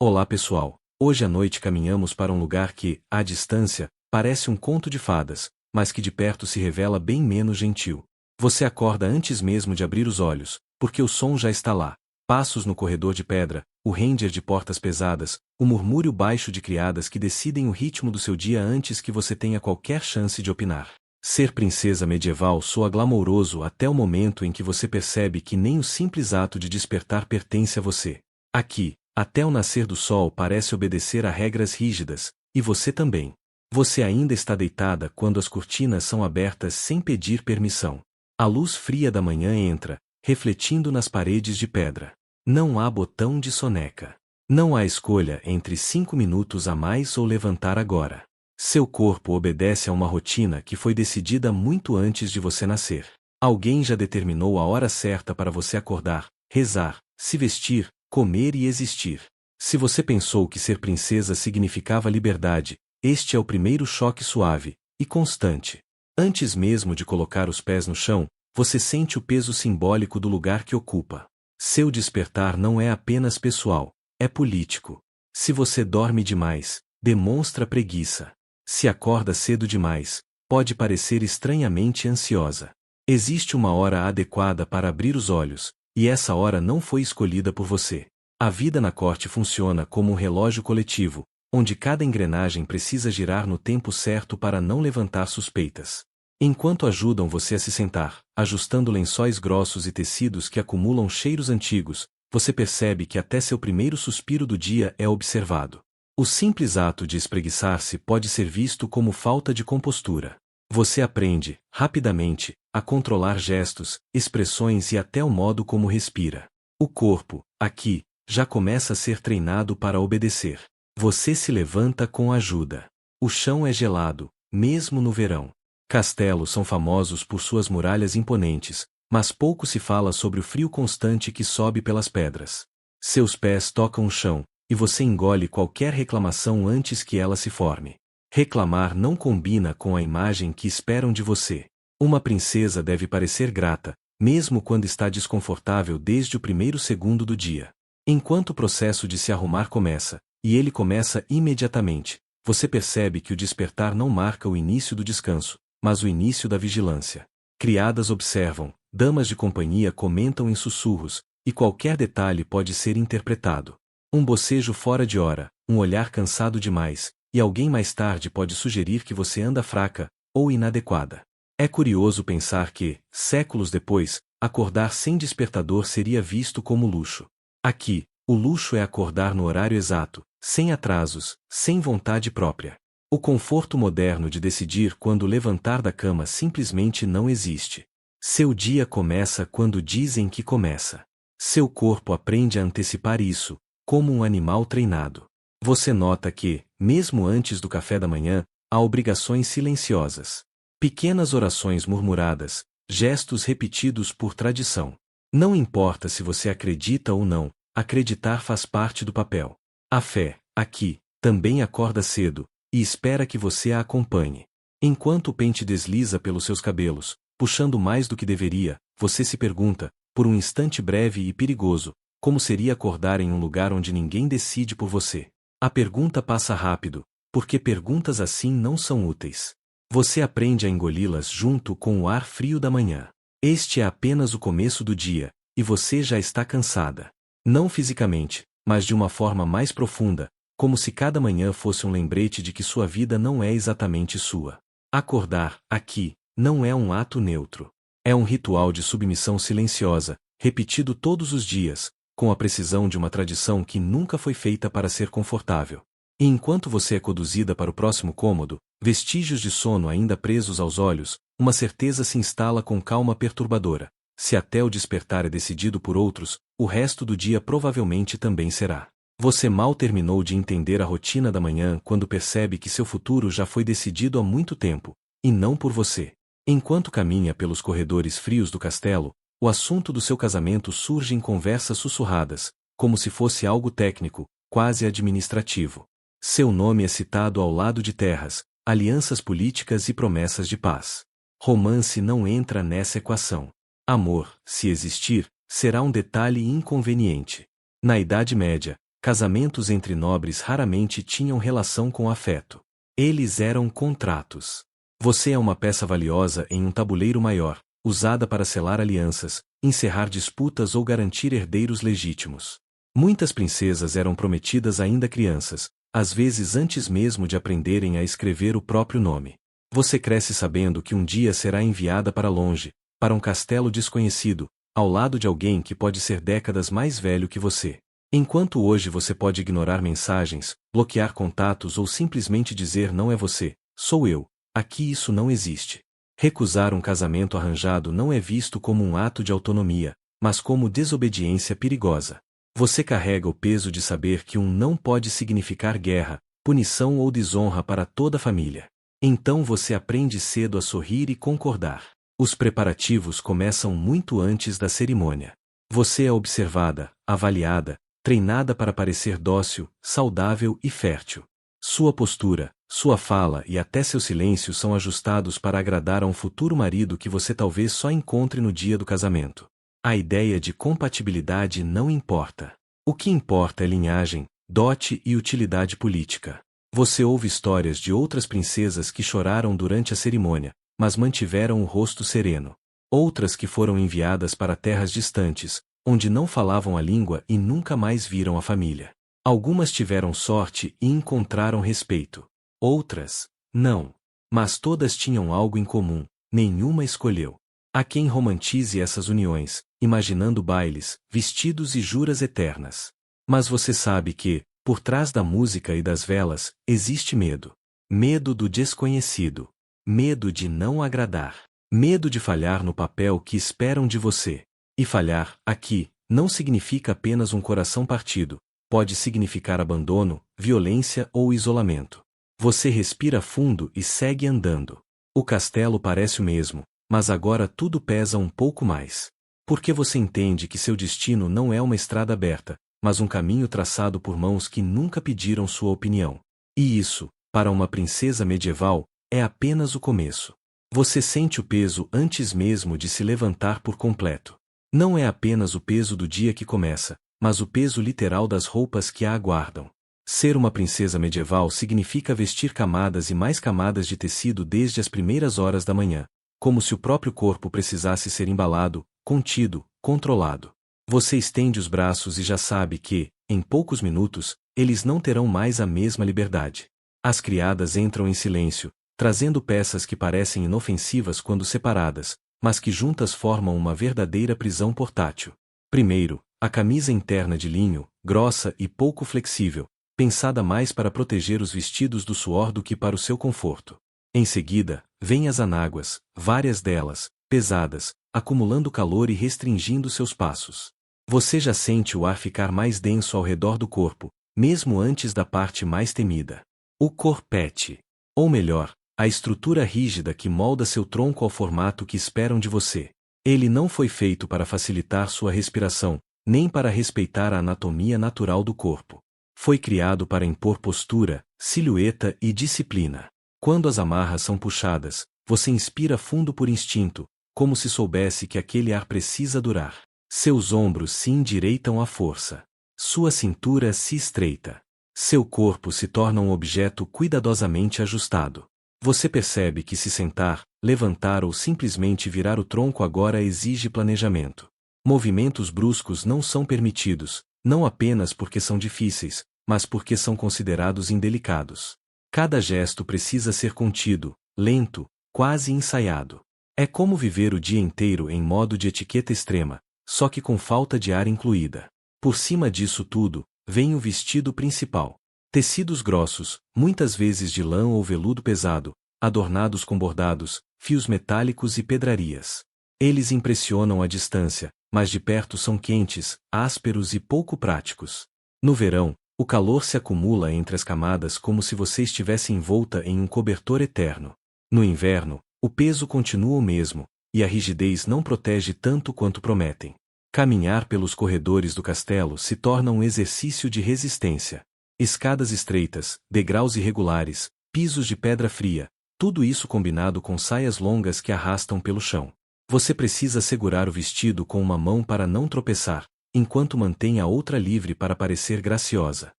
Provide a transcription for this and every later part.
Olá pessoal, hoje à noite caminhamos para um lugar que, à distância, parece um conto de fadas, mas que de perto se revela bem menos gentil. Você acorda antes mesmo de abrir os olhos, porque o som já está lá. Passos no corredor de pedra, o ranger de portas pesadas, o murmúrio baixo de criadas que decidem o ritmo do seu dia antes que você tenha qualquer chance de opinar. Ser princesa medieval soa glamouroso até o momento em que você percebe que nem o simples ato de despertar pertence a você. Aqui, até o nascer do sol parece obedecer a regras rígidas, e você também. Você ainda está deitada quando as cortinas são abertas sem pedir permissão. A luz fria da manhã entra, refletindo nas paredes de pedra. Não há botão de soneca. Não há escolha entre 5 minutos a mais ou levantar agora. Seu corpo obedece a uma rotina que foi decidida muito antes de você nascer. Alguém já determinou a hora certa para você acordar, rezar, se vestir, comer e existir. Se você pensou que ser princesa significava liberdade, este é o primeiro choque suave e constante. Antes mesmo de colocar os pés no chão, você sente o peso simbólico do lugar que ocupa. Seu despertar não é apenas pessoal, é político. Se você dorme demais, demonstra preguiça. Se acorda cedo demais, pode parecer estranhamente ansiosa. Existe uma hora adequada para abrir os olhos, e essa hora não foi escolhida por você. A vida na corte funciona como um relógio coletivo, onde cada engrenagem precisa girar no tempo certo para não levantar suspeitas. Enquanto ajudam você a se sentar, ajustando lençóis grossos e tecidos que acumulam cheiros antigos, você percebe que até seu primeiro suspiro do dia é observado. O simples ato de espreguiçar-se pode ser visto como falta de compostura. Você aprende, rapidamente, a controlar gestos, expressões e até o modo como respira. O corpo, aqui, já começa a ser treinado para obedecer. Você se levanta com ajuda. O chão é gelado, mesmo no verão. Castelos são famosos por suas muralhas imponentes, mas pouco se fala sobre o frio constante que sobe pelas pedras. Seus pés tocam o chão, e você engole qualquer reclamação antes que ela se forme. Reclamar não combina com a imagem que esperam de você. Uma princesa deve parecer grata, mesmo quando está desconfortável desde o primeiro segundo do dia. Enquanto o processo de se arrumar começa, e ele começa imediatamente, você percebe que o despertar não marca o início do descanso, mas o início da vigilância. Criadas observam, damas de companhia comentam em sussurros, e qualquer detalhe pode ser interpretado. Um bocejo fora de hora, um olhar cansado demais, e alguém mais tarde pode sugerir que você anda fraca, ou inadequada. É curioso pensar que, séculos depois, acordar sem despertador seria visto como luxo. Aqui, o luxo é acordar no horário exato, sem atrasos, sem vontade própria. O conforto moderno de decidir quando levantar da cama simplesmente não existe. Seu dia começa quando dizem que começa. Seu corpo aprende a antecipar isso, como um animal treinado. Você nota que, mesmo antes do café da manhã, há obrigações silenciosas. Pequenas orações murmuradas, gestos repetidos por tradição. Não importa se você acredita ou não, acreditar faz parte do papel. A fé, aqui, também acorda cedo, e espera que você a acompanhe. Enquanto o pente desliza pelos seus cabelos, puxando mais do que deveria, você se pergunta, por um instante breve e perigoso, como seria acordar em um lugar onde ninguém decide por você. A pergunta passa rápido, porque perguntas assim não são úteis. Você aprende a engoli-las junto com o ar frio da manhã. Este é apenas o começo do dia, e você já está cansada. Não fisicamente, mas de uma forma mais profunda, como se cada manhã fosse um lembrete de que sua vida não é exatamente sua. Acordar, aqui, não é um ato neutro. É um ritual de submissão silenciosa, repetido todos os dias, com a precisão de uma tradição que nunca foi feita para ser confortável. E enquanto você é conduzida para o próximo cômodo, vestígios de sono ainda presos aos olhos, uma certeza se instala com calma perturbadora. Se até o despertar é decidido por outros, o resto do dia provavelmente também será. Você mal terminou de entender a rotina da manhã quando percebe que seu futuro já foi decidido há muito tempo, e não por você. Enquanto caminha pelos corredores frios do castelo, o assunto do seu casamento surge em conversas sussurradas, como se fosse algo técnico, quase administrativo. Seu nome é citado ao lado de terras, alianças políticas e promessas de paz. Romance não entra nessa equação. Amor, se existir, será um detalhe inconveniente. Na Idade Média, Casamentos entre nobres raramente tinham relação com afeto. Eles eram contratos. Você é uma peça valiosa em um tabuleiro maior, usada para selar alianças, encerrar disputas ou garantir herdeiros legítimos. Muitas princesas eram prometidas ainda crianças, às vezes antes mesmo de aprenderem a escrever o próprio nome. Você cresce sabendo que um dia será enviada para longe, para um castelo desconhecido, ao lado de alguém que pode ser décadas mais velho que você. Enquanto hoje você pode ignorar mensagens, bloquear contatos ou simplesmente dizer não é você, sou eu, aqui isso não existe. Recusar um casamento arranjado não é visto como um ato de autonomia, mas como desobediência perigosa. Você carrega o peso de saber que um não pode significar guerra, punição ou desonra para toda a família. Então você aprende cedo a sorrir e concordar. Os preparativos começam muito antes da cerimônia. Você é observada, avaliada, treinada para parecer dócil, saudável e fértil. Sua postura, sua fala e até seu silêncio são ajustados para agradar a um futuro marido que você talvez só encontre no dia do casamento. A ideia de compatibilidade não importa. O que importa é linhagem, dote e utilidade política. Você ouve histórias de outras princesas que choraram durante a cerimônia, mas mantiveram o rosto sereno. Outras que foram enviadas para terras distantes, onde não falavam a língua e nunca mais viram a família. Algumas tiveram sorte e encontraram respeito. Outras, não. Mas todas tinham algo em comum, nenhuma escolheu. Há quem romantize essas uniões, imaginando bailes, vestidos e juras eternas. Mas você sabe que, por trás da música e das velas, existe medo. Medo do desconhecido. Medo de não agradar. Medo de falhar no papel que esperam de você. E falhar, aqui, não significa apenas um coração partido. Pode significar abandono, violência ou isolamento. Você respira fundo e segue andando. O castelo parece o mesmo, mas agora tudo pesa um pouco mais. Porque você entende que seu destino não é uma estrada aberta, mas um caminho traçado por mãos que nunca pediram sua opinião. E isso, para uma princesa medieval, é apenas o começo. Você sente o peso antes mesmo de se levantar por completo. Não é apenas o peso do dia que começa, mas o peso literal das roupas que a aguardam. Ser uma princesa medieval significa vestir camadas e mais camadas de tecido desde as primeiras horas da manhã, como se o próprio corpo precisasse ser embalado, contido, controlado. Você estende os braços e já sabe que, em poucos minutos, eles não terão mais a mesma liberdade. As criadas entram em silêncio, trazendo peças que parecem inofensivas quando separadas, mas que juntas formam uma verdadeira prisão portátil. Primeiro, a camisa interna de linho, grossa e pouco flexível, pensada mais para proteger os vestidos do suor do que para o seu conforto. Em seguida, vêm as anáguas, várias delas, pesadas, acumulando calor e restringindo seus passos. Você já sente o ar ficar mais denso ao redor do corpo, mesmo antes da parte mais temida. O corpete. Ou melhor, a estrutura rígida que molda seu tronco ao formato que esperam de você. Ele não foi feito para facilitar sua respiração, nem para respeitar a anatomia natural do corpo. Foi criado para impor postura, silhueta e disciplina. Quando as amarras são puxadas, você inspira fundo por instinto, como se soubesse que aquele ar precisa durar. Seus ombros se endireitam à força. Sua cintura se estreita. Seu corpo se torna um objeto cuidadosamente ajustado. Você percebe que se sentar, levantar ou simplesmente virar o tronco agora exige planejamento. Movimentos bruscos não são permitidos, não apenas porque são difíceis, mas porque são considerados indelicados. Cada gesto precisa ser contido, lento, quase ensaiado. É como viver o dia inteiro em modo de etiqueta extrema, só que com falta de ar incluída. Por cima disso tudo, vem o vestido principal. Tecidos grossos, muitas vezes de lã ou veludo pesado, adornados com bordados, fios metálicos e pedrarias. Eles impressionam à distância, mas de perto são quentes, ásperos e pouco práticos. No verão, o calor se acumula entre as camadas como se você estivesse envolta em um cobertor eterno. No inverno, o peso continua o mesmo, e a rigidez não protege tanto quanto prometem. Caminhar pelos corredores do castelo se torna um exercício de resistência. Escadas estreitas, degraus irregulares, pisos de pedra fria, tudo isso combinado com saias longas que arrastam pelo chão. Você precisa segurar o vestido com uma mão para não tropeçar, enquanto mantém a outra livre para parecer graciosa.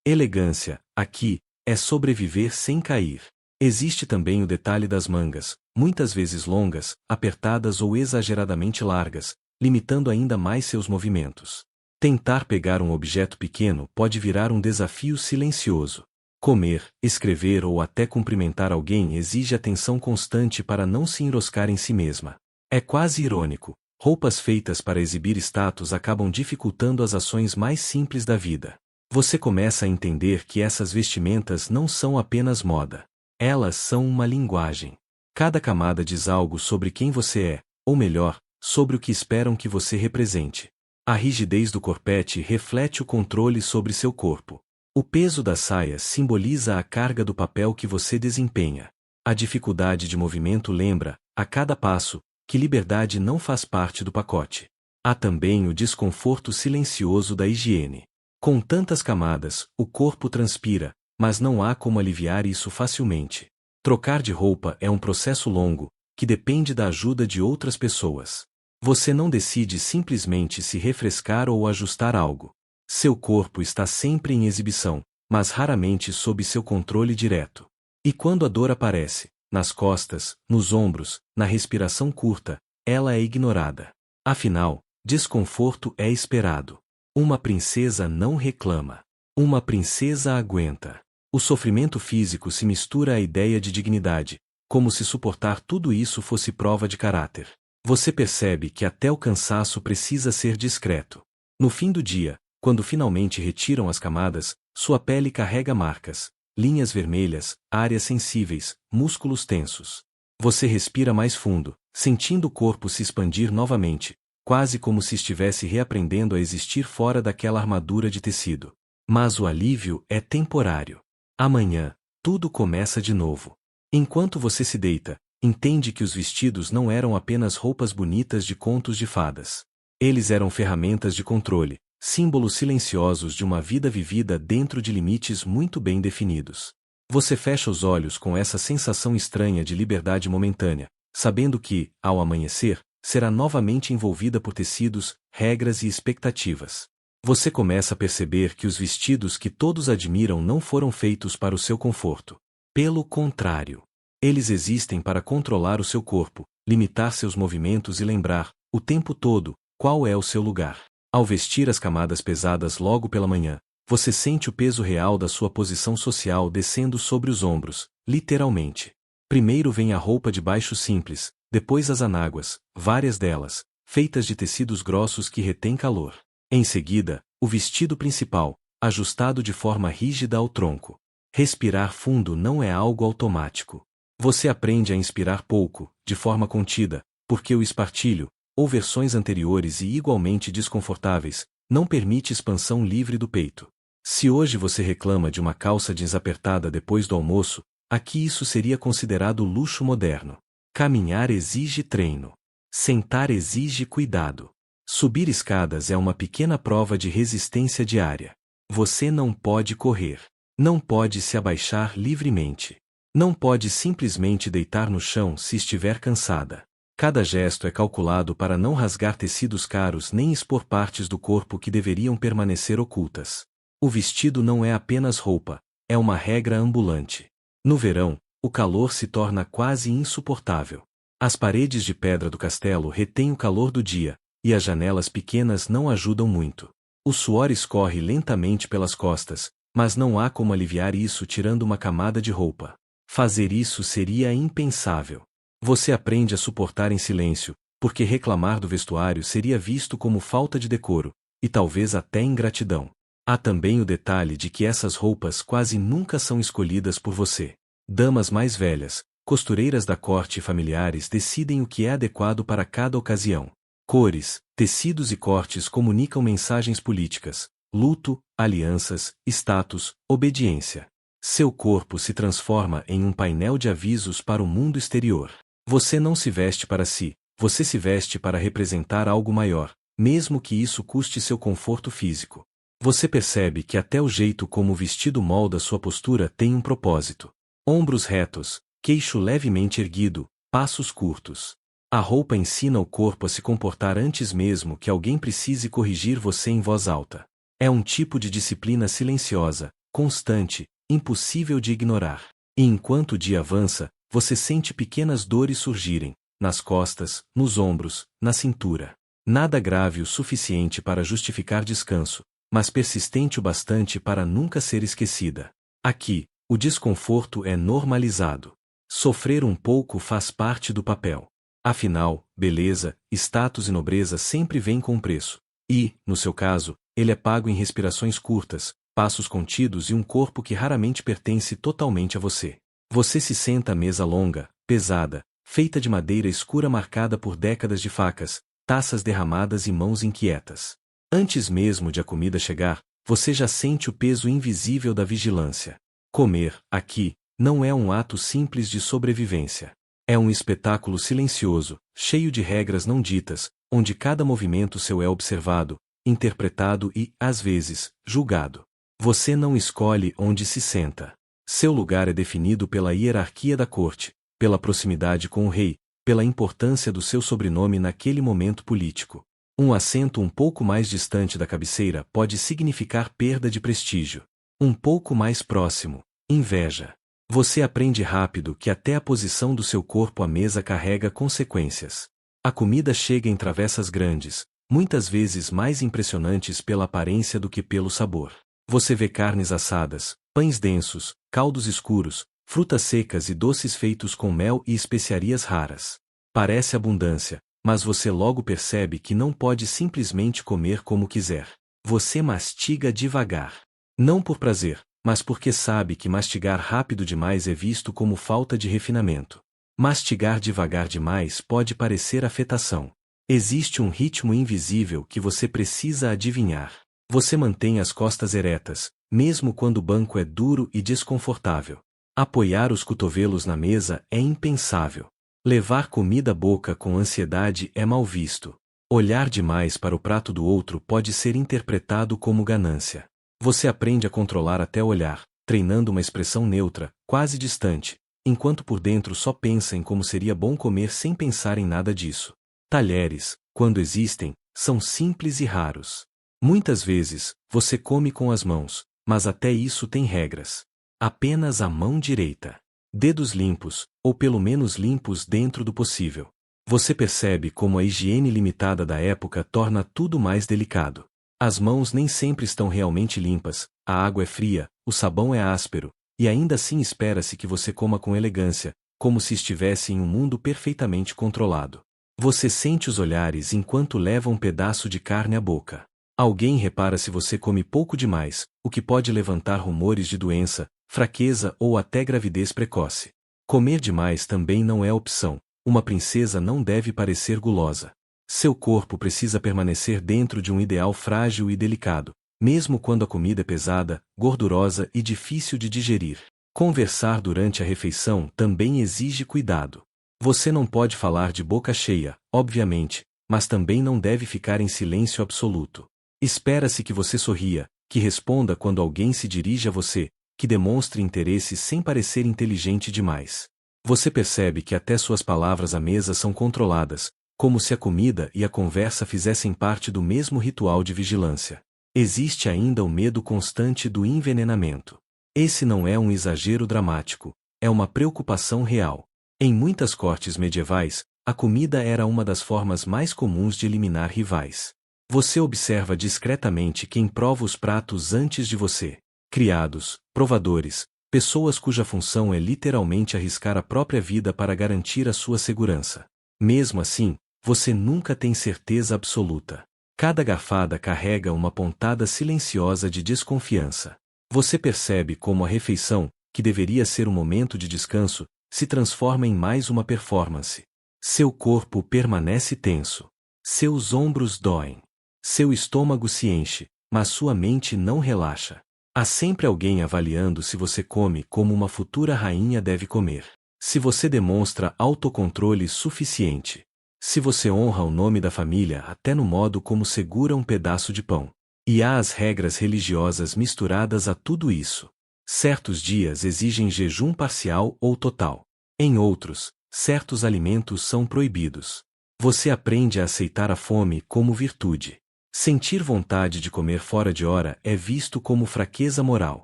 Elegância, aqui, é sobreviver sem cair. Existe também o detalhe das mangas, muitas vezes longas, apertadas ou exageradamente largas, limitando ainda mais seus movimentos. Tentar pegar um objeto pequeno pode virar um desafio silencioso. Comer, escrever ou até cumprimentar alguém exige atenção constante para não se enroscar em si mesma. É quase irônico. Roupas feitas para exibir status acabam dificultando as ações mais simples da vida. Você começa a entender que essas vestimentas não são apenas moda. Elas são uma linguagem. Cada camada diz algo sobre quem você é, ou melhor, sobre o que esperam que você represente. A rigidez do corpete reflete o controle sobre seu corpo. O peso da saia simboliza a carga do papel que você desempenha. A dificuldade de movimento lembra, a cada passo, que liberdade não faz parte do pacote. Há também o desconforto silencioso da higiene. Com tantas camadas, o corpo transpira, mas não há como aliviar isso facilmente. Trocar de roupa é um processo longo, que depende da ajuda de outras pessoas. Você não decide simplesmente se refrescar ou ajustar algo. Seu corpo está sempre em exibição, mas raramente sob seu controle direto. E quando a dor aparece, nas costas, nos ombros, na respiração curta, ela é ignorada. Afinal, desconforto é esperado. Uma princesa não reclama. Uma princesa aguenta. O sofrimento físico se mistura à ideia de dignidade, como se suportar tudo isso fosse prova de caráter. Você percebe que até o cansaço precisa ser discreto. No fim do dia, quando finalmente retiram as camadas, sua pele carrega marcas, linhas vermelhas, áreas sensíveis, músculos tensos. Você respira mais fundo, sentindo o corpo se expandir novamente, quase como se estivesse reaprendendo a existir fora daquela armadura de tecido. Mas o alívio é temporário. Amanhã, tudo começa de novo. Enquanto você se deita, entende que os vestidos não eram apenas roupas bonitas de contos de fadas. Eles eram ferramentas de controle, símbolos silenciosos de uma vida vivida dentro de limites muito bem definidos. Você fecha os olhos com essa sensação estranha de liberdade momentânea, sabendo que, ao amanhecer, será novamente envolvida por tecidos, regras e expectativas. Você começa a perceber que os vestidos que todos admiram não foram feitos para o seu conforto. Pelo contrário, eles existem para controlar o seu corpo, limitar seus movimentos e lembrar, o tempo todo, qual é o seu lugar. Ao vestir as camadas pesadas logo pela manhã, você sente o peso real da sua posição social descendo sobre os ombros, literalmente. Primeiro vem a roupa de baixo simples, depois as anáguas, várias delas, feitas de tecidos grossos que retêm calor. Em seguida, o vestido principal, ajustado de forma rígida ao tronco. Respirar fundo não é algo automático. Você aprende a inspirar pouco, de forma contida, porque o espartilho, ou versões anteriores e igualmente desconfortáveis, não permite expansão livre do peito. Se hoje você reclama de uma calça jeans apertada depois do almoço, aqui isso seria considerado luxo moderno. Caminhar exige treino. Sentar exige cuidado. Subir escadas é uma pequena prova de resistência diária. Você não pode correr. Não pode se abaixar livremente. Não pode simplesmente deitar no chão se estiver cansada. Cada gesto é calculado para não rasgar tecidos caros nem expor partes do corpo que deveriam permanecer ocultas. O vestido não é apenas roupa, é uma regra ambulante. No verão, o calor se torna quase insuportável. As paredes de pedra do castelo retêm o calor do dia, e as janelas pequenas não ajudam muito. O suor escorre lentamente pelas costas, mas não há como aliviar isso tirando uma camada de roupa. Fazer isso seria impensável. Você aprende a suportar em silêncio, porque reclamar do vestuário seria visto como falta de decoro, e talvez até ingratidão. Há também o detalhe de que essas roupas quase nunca são escolhidas por você. Damas mais velhas, costureiras da corte e familiares decidem o que é adequado para cada ocasião. Cores, tecidos e cortes comunicam mensagens políticas, luto, alianças, status, obediência. Seu corpo se transforma em um painel de avisos para o mundo exterior. Você não se veste para si, você se veste para representar algo maior, mesmo que isso custe seu conforto físico. Você percebe que até o jeito como o vestido molda sua postura tem um propósito. Ombros retos, queixo levemente erguido, passos curtos. A roupa ensina o corpo a se comportar antes mesmo que alguém precise corrigir você em voz alta. É um tipo de disciplina silenciosa, constante, impossível de ignorar. E enquanto o dia avança, você sente pequenas dores surgirem, nas costas, nos ombros, na cintura. Nada grave o suficiente para justificar descanso, mas persistente o bastante para nunca ser esquecida. Aqui, o desconforto é normalizado. Sofrer um pouco faz parte do papel. Afinal, beleza, status e nobreza sempre vêm com um preço. E, no seu caso, ele é pago em respirações curtas, passos contidos e um corpo que raramente pertence totalmente a você. Você se senta à mesa longa, pesada, feita de madeira escura marcada por décadas de facas, taças derramadas e mãos inquietas. Antes mesmo de a comida chegar, você já sente o peso invisível da vigilância. Comer, aqui, não é um ato simples de sobrevivência. É um espetáculo silencioso, cheio de regras não ditas, onde cada movimento seu é observado, interpretado e, às vezes, julgado. Você não escolhe onde se senta. Seu lugar é definido pela hierarquia da corte, pela proximidade com o rei, pela importância do seu sobrenome naquele momento político. Um assento um pouco mais distante da cabeceira pode significar perda de prestígio. Um pouco mais próximo, inveja. Você aprende rápido que até a posição do seu corpo à mesa carrega consequências. A comida chega em travessas grandes, muitas vezes mais impressionantes pela aparência do que pelo sabor. Você vê carnes assadas, pães densos, caldos escuros, frutas secas e doces feitos com mel e especiarias raras. Parece abundância, mas você logo percebe que não pode simplesmente comer como quiser. Você mastiga devagar. Não por prazer, mas porque sabe que mastigar rápido demais é visto como falta de refinamento. Mastigar devagar demais pode parecer afetação. Existe um ritmo invisível que você precisa adivinhar. Você mantém as costas eretas, mesmo quando o banco é duro e desconfortável. Apoiar os cotovelos na mesa é impensável. Levar comida à boca com ansiedade é mal visto. Olhar demais para o prato do outro pode ser interpretado como ganância. Você aprende a controlar até o olhar, treinando uma expressão neutra, quase distante, enquanto por dentro só pensa em como seria bom comer sem pensar em nada disso. Talheres, quando existem, são simples e raros. Muitas vezes, você come com as mãos, mas até isso tem regras. Apenas a mão direita. Dedos limpos, ou pelo menos limpos dentro do possível. Você percebe como a higiene limitada da época torna tudo mais delicado. As mãos nem sempre estão realmente limpas, a água é fria, o sabão é áspero, e ainda assim espera-se que você coma com elegância, como se estivesse em um mundo perfeitamente controlado. Você sente os olhares enquanto leva um pedaço de carne à boca. Alguém repara se você come pouco demais, o que pode levantar rumores de doença, fraqueza ou até gravidez precoce. Comer demais também não é opção. Uma princesa não deve parecer gulosa. Seu corpo precisa permanecer dentro de um ideal frágil e delicado, mesmo quando a comida é pesada, gordurosa e difícil de digerir. Conversar durante a refeição também exige cuidado. Você não pode falar de boca cheia, obviamente, mas também não deve ficar em silêncio absoluto. Espera-se que você sorria, que responda quando alguém se dirige a você, que demonstre interesse sem parecer inteligente demais. Você percebe que até suas palavras à mesa são controladas, como se a comida e a conversa fizessem parte do mesmo ritual de vigilância. Existe ainda o medo constante do envenenamento. Esse não é um exagero dramático, é uma preocupação real. Em muitas cortes medievais, a comida era uma das formas mais comuns de eliminar rivais. Você observa discretamente quem prova os pratos antes de você. Criados, provadores, pessoas cuja função é literalmente arriscar a própria vida para garantir a sua segurança. Mesmo assim, você nunca tem certeza absoluta. Cada garfada carrega uma pontada silenciosa de desconfiança. Você percebe como a refeição, que deveria ser um momento de descanso, se transforma em mais uma performance. Seu corpo permanece tenso. Seus ombros doem. Seu estômago se enche, mas sua mente não relaxa. Há sempre alguém avaliando se você come como uma futura rainha deve comer. Se você demonstra autocontrole suficiente. Se você honra o nome da família até no modo como segura um pedaço de pão. E há as regras religiosas misturadas a tudo isso. Certos dias exigem jejum parcial ou total. Em outros, certos alimentos são proibidos. Você aprende a aceitar a fome como virtude. Sentir vontade de comer fora de hora é visto como fraqueza moral.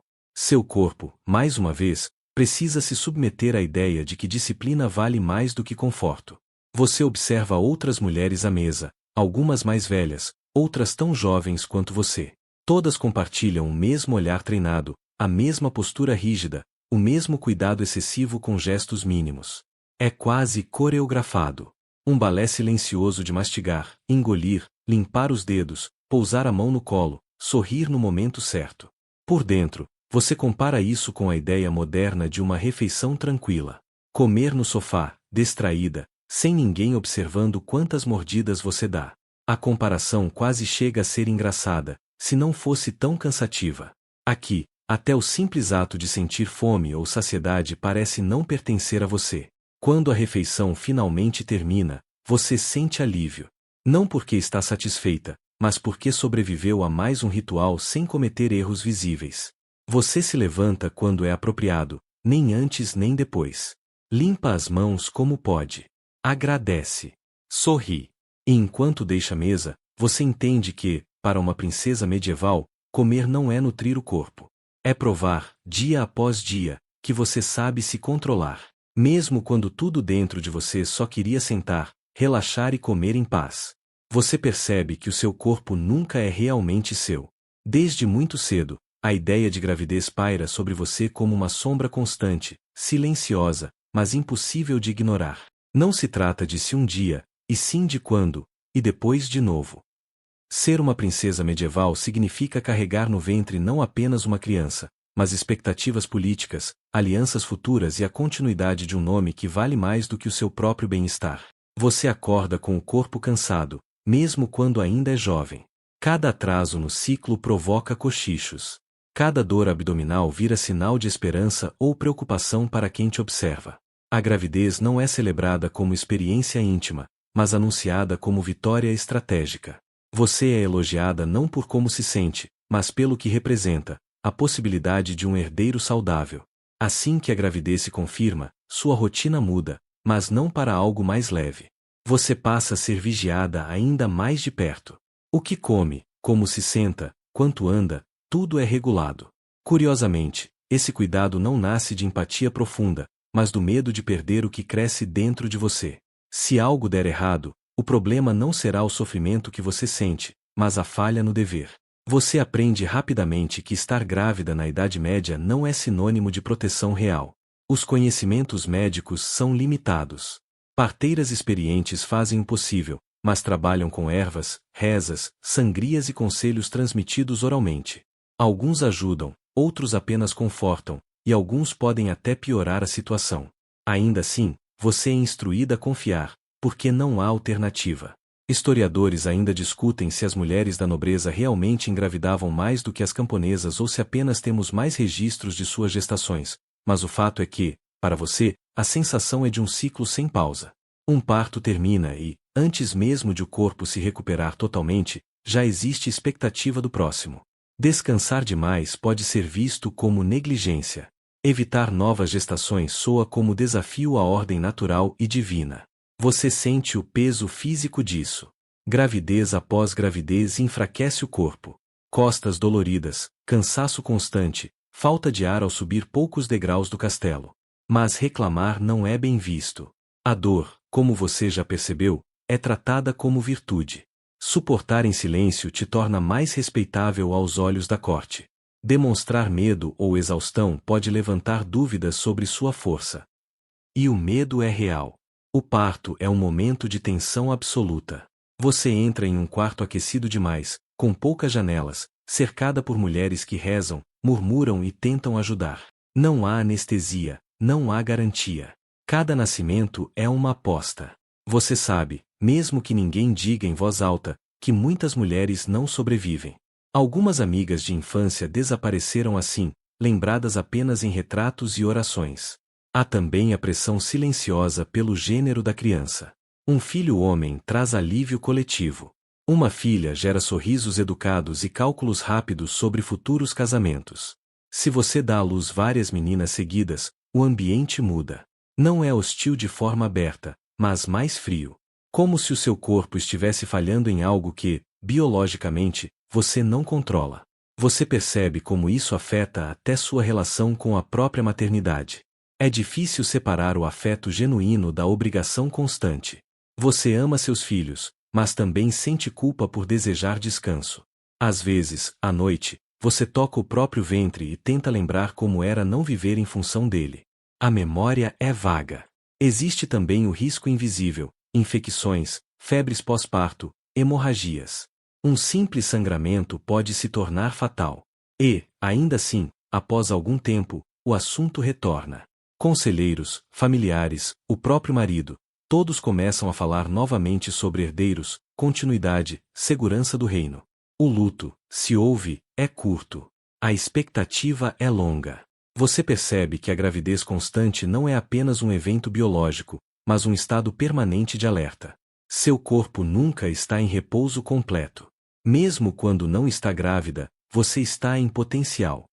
Seu corpo, mais uma vez, precisa se submeter à ideia de que disciplina vale mais do que conforto. Você observa outras mulheres à mesa, algumas mais velhas, outras tão jovens quanto você. Todas compartilham o mesmo olhar treinado, a mesma postura rígida, o mesmo cuidado excessivo com gestos mínimos. É quase coreografado. Um balé silencioso de mastigar, engolir, limpar os dedos, pousar a mão no colo, sorrir no momento certo. Por dentro, você compara isso com a ideia moderna de uma refeição tranquila. Comer no sofá, distraída, sem ninguém observando quantas mordidas você dá. A comparação quase chega a ser engraçada, se não fosse tão cansativa. Aqui, até o simples ato de sentir fome ou saciedade parece não pertencer a você. Quando a refeição finalmente termina, você sente alívio. Não porque está satisfeita, mas porque sobreviveu a mais um ritual sem cometer erros visíveis. Você se levanta quando é apropriado, nem antes nem depois. Limpa as mãos como pode. Agradece. Sorri. E enquanto deixa a mesa, você entende que, para uma princesa medieval, comer não é nutrir o corpo. É provar, dia após dia, que você sabe se controlar. Mesmo quando tudo dentro de você só queria sentar, relaxar e comer em paz. Você percebe que o seu corpo nunca é realmente seu. Desde muito cedo, a ideia de gravidez paira sobre você como uma sombra constante, silenciosa, mas impossível de ignorar. Não se trata de se um dia, e sim de quando, e depois de novo. Ser uma princesa medieval significa carregar no ventre não apenas uma criança, mas expectativas políticas, alianças futuras e a continuidade de um nome que vale mais do que o seu próprio bem-estar. Você acorda com o corpo cansado, mesmo quando ainda é jovem. Cada atraso no ciclo provoca cochichos. Cada dor abdominal vira sinal de esperança ou preocupação para quem te observa. A gravidez não é celebrada como experiência íntima, mas anunciada como vitória estratégica. Você é elogiada não por como se sente, mas pelo que representa, a possibilidade de um herdeiro saudável. Assim que a gravidez se confirma, sua rotina muda, mas não para algo mais leve. Você passa a ser vigiada ainda mais de perto. O que come, como se senta, quanto anda, tudo é regulado. Curiosamente, esse cuidado não nasce de empatia profunda, mas do medo de perder o que cresce dentro de você. Se algo der errado, o problema não será o sofrimento que você sente, mas a falha no dever. Você aprende rapidamente que estar grávida na Idade Média não é sinônimo de proteção real. Os conhecimentos médicos são limitados. Parteiras experientes fazem o possível, mas trabalham com ervas, rezas, sangrias e conselhos transmitidos oralmente. Alguns ajudam, outros apenas confortam, e alguns podem até piorar a situação. Ainda assim, você é instruída a confiar, porque não há alternativa. Historiadores ainda discutem se as mulheres da nobreza realmente engravidavam mais do que as camponesas ou se apenas temos mais registros de suas gestações, mas o fato é que, para você, a sensação é de um ciclo sem pausa. Um parto termina e, antes mesmo de o corpo se recuperar totalmente, já existe expectativa do próximo. Descansar demais pode ser visto como negligência. Evitar novas gestações soa como desafio à ordem natural e divina. Você sente o peso físico disso. Gravidez após gravidez enfraquece o corpo. Costas doloridas, cansaço constante, falta de ar ao subir poucos degraus do castelo. Mas reclamar não é bem visto. A dor, como você já percebeu, é tratada como virtude. Suportar em silêncio te torna mais respeitável aos olhos da corte. Demonstrar medo ou exaustão pode levantar dúvidas sobre sua força. E o medo é real. O parto é um momento de tensão absoluta. Você entra em um quarto aquecido demais, com poucas janelas, cercada por mulheres que rezam, murmuram e tentam ajudar. Não há anestesia, não há garantia. Cada nascimento é uma aposta. Você sabe, mesmo que ninguém diga em voz alta, que muitas mulheres não sobrevivem. Algumas amigas de infância desapareceram assim, lembradas apenas em retratos e orações. Há também a pressão silenciosa pelo gênero da criança. Um filho homem traz alívio coletivo. Uma filha gera sorrisos educados e cálculos rápidos sobre futuros casamentos. Se você dá à luz várias meninas seguidas, o ambiente muda. Não é hostil de forma aberta, mas mais frio. Como se o seu corpo estivesse falhando em algo que, biologicamente, você não controla. Você percebe como isso afeta até sua relação com a própria maternidade. É difícil separar o afeto genuíno da obrigação constante. Você ama seus filhos, mas também sente culpa por desejar descanso. Às vezes, à noite, você toca o próprio ventre e tenta lembrar como era não viver em função dele. A memória é vaga. Existe também o risco invisível: infecções, febres pós-parto, hemorragias. Um simples sangramento pode se tornar fatal. E, ainda assim, após algum tempo, o assunto retorna. Conselheiros, familiares, o próprio marido, todos começam a falar novamente sobre herdeiros, continuidade, segurança do reino. O luto, se houve, é curto. A expectativa é longa. Você percebe que a gravidez constante não é apenas um evento biológico, mas um estado permanente de alerta. Seu corpo nunca está em repouso completo. Mesmo quando não está grávida, você está em potencial.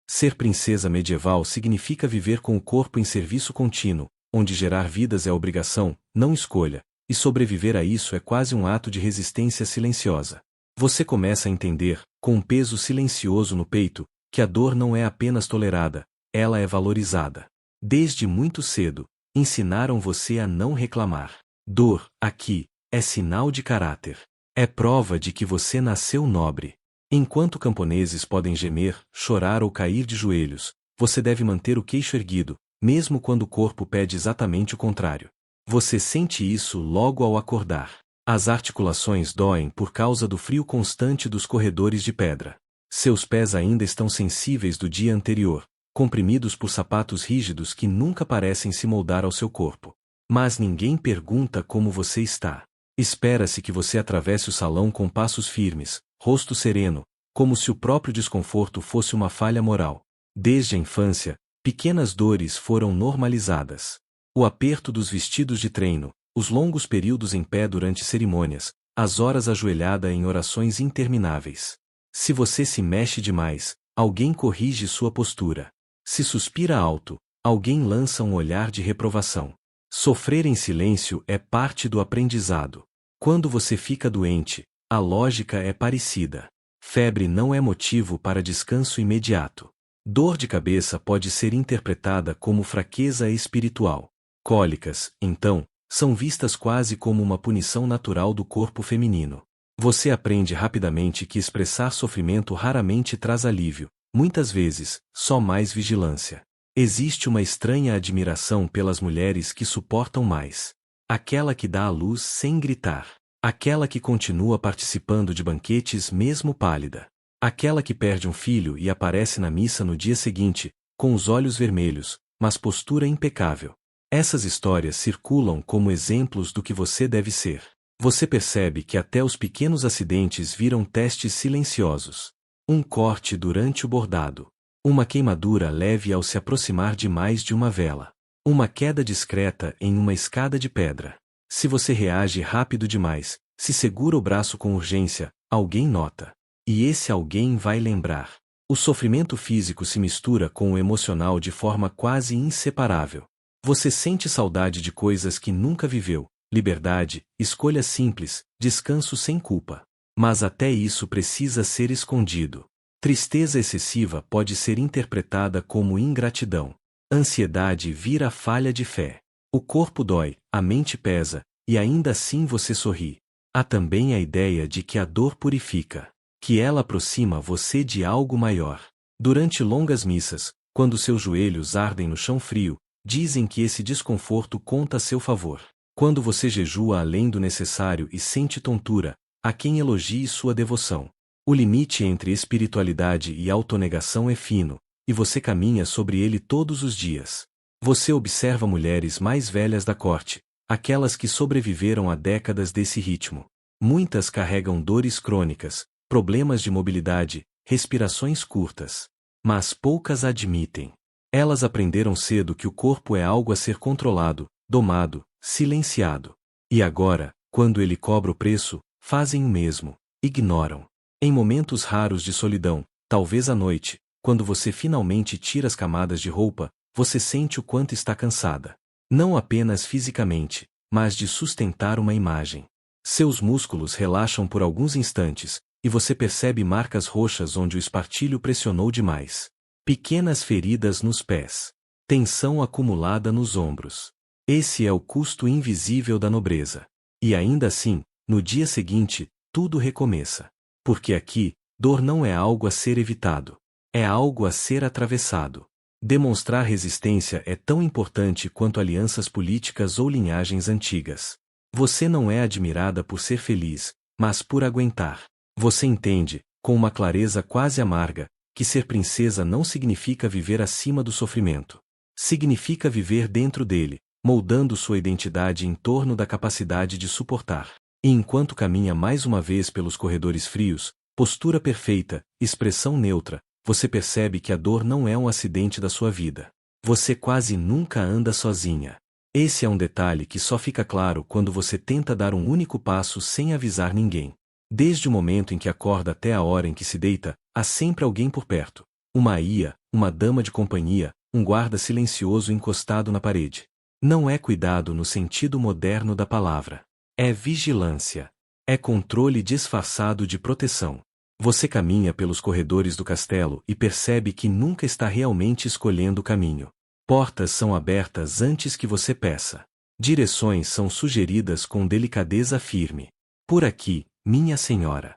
Ser princesa medieval significa viver com o corpo em serviço contínuo, onde gerar vidas é obrigação, não escolha, e sobreviver a isso é quase um ato de resistência silenciosa. Você começa a entender, com um peso silencioso no peito, que a dor não é apenas tolerada, ela é valorizada. Desde muito cedo, ensinaram você a não reclamar. Dor, aqui, é sinal de caráter. É prova de que você nasceu nobre. Enquanto camponeses podem gemer, chorar ou cair de joelhos, você deve manter o queixo erguido, mesmo quando o corpo pede exatamente o contrário. Você sente isso logo ao acordar. As articulações doem por causa do frio constante dos corredores de pedra. Seus pés ainda estão sensíveis do dia anterior, comprimidos por sapatos rígidos que nunca parecem se moldar ao seu corpo. Mas ninguém pergunta como você está. Espera-se que você atravesse o salão com passos firmes, rosto sereno, como se o próprio desconforto fosse uma falha moral. Desde a infância, pequenas dores foram normalizadas. O aperto dos vestidos de treino, os longos períodos em pé durante cerimônias, as horas ajoelhada em orações intermináveis. Se você se mexe demais, alguém corrige sua postura. Se suspira alto, alguém lança um olhar de reprovação. Sofrer em silêncio é parte do aprendizado. Quando você fica doente, a lógica é parecida. Febre não é motivo para descanso imediato. Dor de cabeça pode ser interpretada como fraqueza espiritual. Cólicas, então, são vistas quase como uma punição natural do corpo feminino. Você aprende rapidamente que expressar sofrimento raramente traz alívio, muitas vezes, só mais vigilância. Existe uma estranha admiração pelas mulheres que suportam mais. Aquela que dá à luz sem gritar. Aquela que continua participando de banquetes mesmo pálida. Aquela que perde um filho e aparece na missa no dia seguinte, com os olhos vermelhos, mas postura impecável. Essas histórias circulam como exemplos do que você deve ser. Você percebe que até os pequenos acidentes viram testes silenciosos. Um corte durante o bordado. Uma queimadura leve ao se aproximar demais de uma vela. Uma queda discreta em uma escada de pedra. Se você reage rápido demais, se segura o braço com urgência, alguém nota. E esse alguém vai lembrar. O sofrimento físico se mistura com o emocional de forma quase inseparável. Você sente saudade de coisas que nunca viveu, liberdade, escolhas simples, descanso sem culpa. Mas até isso precisa ser escondido. Tristeza excessiva pode ser interpretada como ingratidão. Ansiedade vira falha de fé. O corpo dói, a mente pesa, e ainda assim você sorri. Há também a ideia de que a dor purifica, que ela aproxima você de algo maior. Durante longas missas, quando seus joelhos ardem no chão frio, dizem que esse desconforto conta a seu favor. Quando você jejua além do necessário e sente tontura, há quem elogie sua devoção. O limite entre espiritualidade e autonegação é fino, e você caminha sobre ele todos os dias. Você observa mulheres mais velhas da corte, aquelas que sobreviveram a décadas desse ritmo. Muitas carregam dores crônicas, problemas de mobilidade, respirações curtas. Mas poucas admitem. Elas aprenderam cedo que o corpo é algo a ser controlado, domado, silenciado. E agora, quando ele cobra o preço, fazem o mesmo, ignoram. Em momentos raros de solidão, talvez à noite, quando você finalmente tira as camadas de roupa, você sente o quanto está cansada. Não apenas fisicamente, mas de sustentar uma imagem. Seus músculos relaxam por alguns instantes, e você percebe marcas roxas onde o espartilho pressionou demais. Pequenas feridas nos pés. Tensão acumulada nos ombros. Esse é o custo invisível da nobreza. E ainda assim, no dia seguinte, tudo recomeça. Porque aqui, dor não é algo a ser evitado. É algo a ser atravessado. Demonstrar resistência é tão importante quanto alianças políticas ou linhagens antigas. Você não é admirada por ser feliz, mas por aguentar. Você entende, com uma clareza quase amarga, que ser princesa não significa viver acima do sofrimento. Significa viver dentro dele, moldando sua identidade em torno da capacidade de suportar. E enquanto caminha mais uma vez pelos corredores frios, postura perfeita, expressão neutra, você percebe que a dor não é um acidente da sua vida. Você quase nunca anda sozinha. Esse é um detalhe que só fica claro quando você tenta dar um único passo sem avisar ninguém. Desde o momento em que acorda até a hora em que se deita, há sempre alguém por perto. Uma aia, uma dama de companhia, um guarda silencioso encostado na parede. Não é cuidado no sentido moderno da palavra. É vigilância. É controle disfarçado de proteção. Você caminha pelos corredores do castelo e percebe que nunca está realmente escolhendo o caminho. Portas são abertas antes que você peça. Direções são sugeridas com delicadeza firme. Por aqui, minha senhora.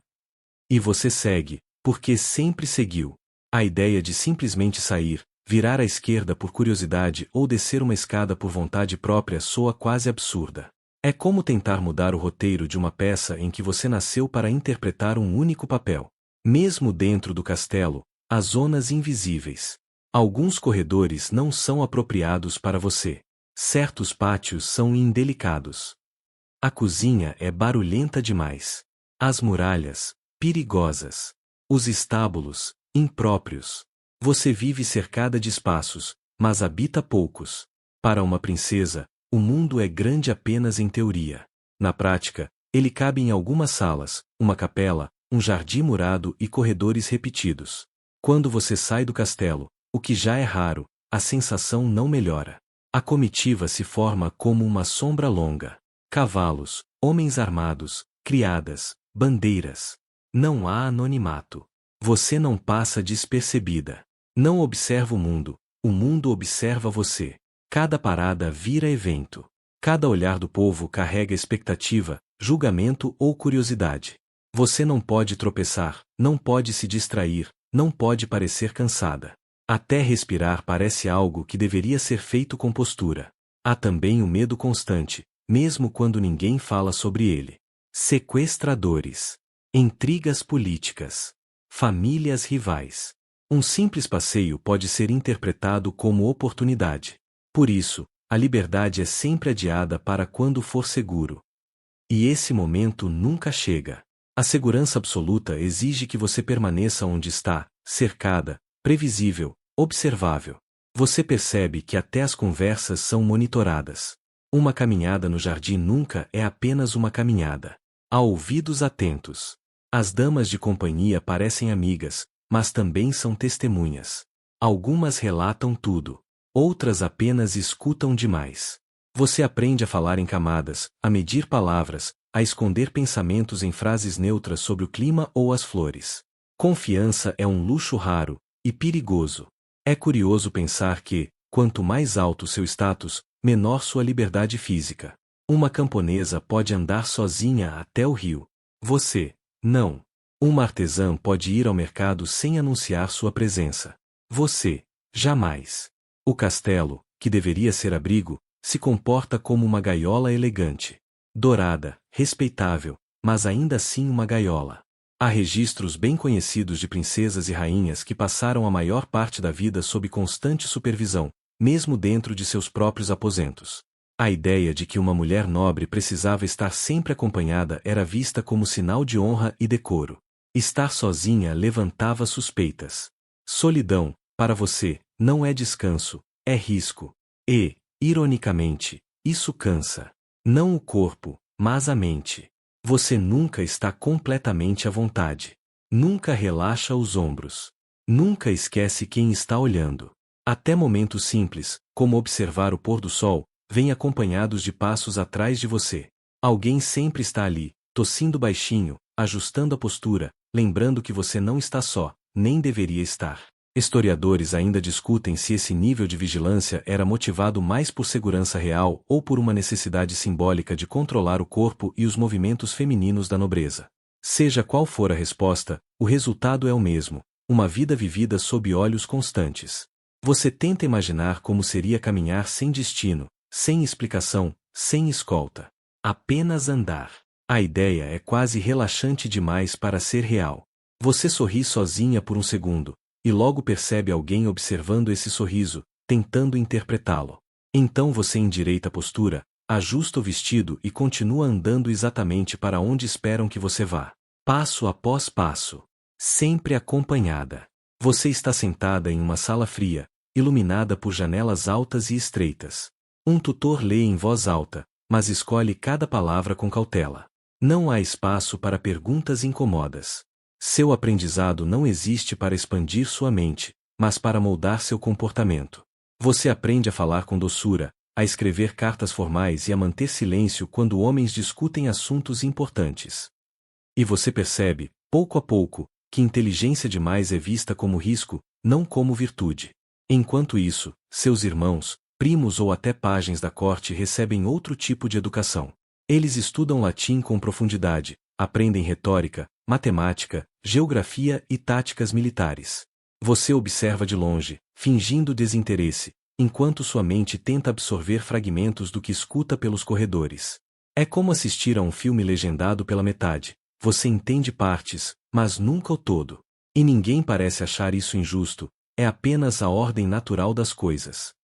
E você segue, porque sempre seguiu. A ideia de simplesmente sair, virar à esquerda por curiosidade ou descer uma escada por vontade própria soa quase absurda. É como tentar mudar o roteiro de uma peça em que você nasceu para interpretar um único papel. Mesmo dentro do castelo, há zonas invisíveis. Alguns corredores não são apropriados para você. Certos pátios são indelicados. A cozinha é barulhenta demais. As muralhas, perigosas. Os estábulos, impróprios. Você vive cercada de espaços, mas habita poucos. Para uma princesa, o mundo é grande apenas em teoria. Na prática, ele cabe em algumas salas, uma capela, um jardim murado e corredores repetidos. Quando você sai do castelo, o que já é raro, a sensação não melhora. A comitiva se forma como uma sombra longa. Cavalos, homens armados, criadas, bandeiras. Não há anonimato. Você não passa despercebida. Não observa o mundo observa você. Cada parada vira evento. Cada olhar do povo carrega expectativa, julgamento ou curiosidade. Você não pode tropeçar, não pode se distrair, não pode parecer cansada. Até respirar parece algo que deveria ser feito com postura. Há também o medo constante, mesmo quando ninguém fala sobre ele. Sequestradores. Intrigas políticas. Famílias rivais. Um simples passeio pode ser interpretado como oportunidade. Por isso, a liberdade é sempre adiada para quando for seguro. E esse momento nunca chega. A segurança absoluta exige que você permaneça onde está, cercada, previsível, observável. Você percebe que até as conversas são monitoradas. Uma caminhada no jardim nunca é apenas uma caminhada. Há ouvidos atentos. As damas de companhia parecem amigas, mas também são testemunhas. Algumas relatam tudo. Outras apenas escutam demais. Você aprende a falar em camadas, a medir palavras, a esconder pensamentos em frases neutras sobre o clima ou as flores. Confiança é um luxo raro e perigoso. É curioso pensar que, quanto mais alto seu status, menor sua liberdade física. Uma camponesa pode andar sozinha até o rio. Você, não. Uma artesã pode ir ao mercado sem anunciar sua presença. Você, jamais. O castelo, que deveria ser abrigo, se comporta como uma gaiola elegante. Dourada, respeitável, mas ainda assim uma gaiola. Há registros bem conhecidos de princesas e rainhas que passaram a maior parte da vida sob constante supervisão, mesmo dentro de seus próprios aposentos. A ideia de que uma mulher nobre precisava estar sempre acompanhada era vista como sinal de honra e decoro. Estar sozinha levantava suspeitas. Solidão, para você, não é descanso, é risco. E, ironicamente, isso cansa. Não o corpo, mas a mente. Você nunca está completamente à vontade. Nunca relaxa os ombros. Nunca esquece quem está olhando. Até momentos simples, como observar o pôr do sol, vêm acompanhados de passos atrás de você. Alguém sempre está ali, tossindo baixinho, ajustando a postura, lembrando que você não está só, nem deveria estar. Historiadores ainda discutem se esse nível de vigilância era motivado mais por segurança real ou por uma necessidade simbólica de controlar o corpo e os movimentos femininos da nobreza. Seja qual for a resposta, o resultado é o mesmo: uma vida vivida sob olhos constantes. Você tenta imaginar como seria caminhar sem destino, sem explicação, sem escolta. Apenas andar. A ideia é quase relaxante demais para ser real. Você sorri sozinha por um segundo, e logo percebe alguém observando esse sorriso, tentando interpretá-lo. Então você endireita a postura, ajusta o vestido e continua andando exatamente para onde esperam que você vá. Passo após passo. Sempre acompanhada. Você está sentada em uma sala fria, iluminada por janelas altas e estreitas. Um tutor lê em voz alta, mas escolhe cada palavra com cautela. Não há espaço para perguntas incomodas. Seu aprendizado não existe para expandir sua mente, mas para moldar seu comportamento. Você aprende a falar com doçura, a escrever cartas formais e a manter silêncio quando homens discutem assuntos importantes. E você percebe, pouco a pouco, que inteligência demais é vista como risco, não como virtude. Enquanto isso, seus irmãos, primos ou até pajens da corte recebem outro tipo de educação. Eles estudam latim com profundidade, aprendem retórica, matemática, geografia e táticas militares. Você observa de longe, fingindo desinteresse, enquanto sua mente tenta absorver fragmentos do que escuta pelos corredores. É como assistir a um filme legendado pela metade. Você entende partes, mas nunca o todo. E ninguém parece achar isso injusto, é apenas a ordem natural das coisas.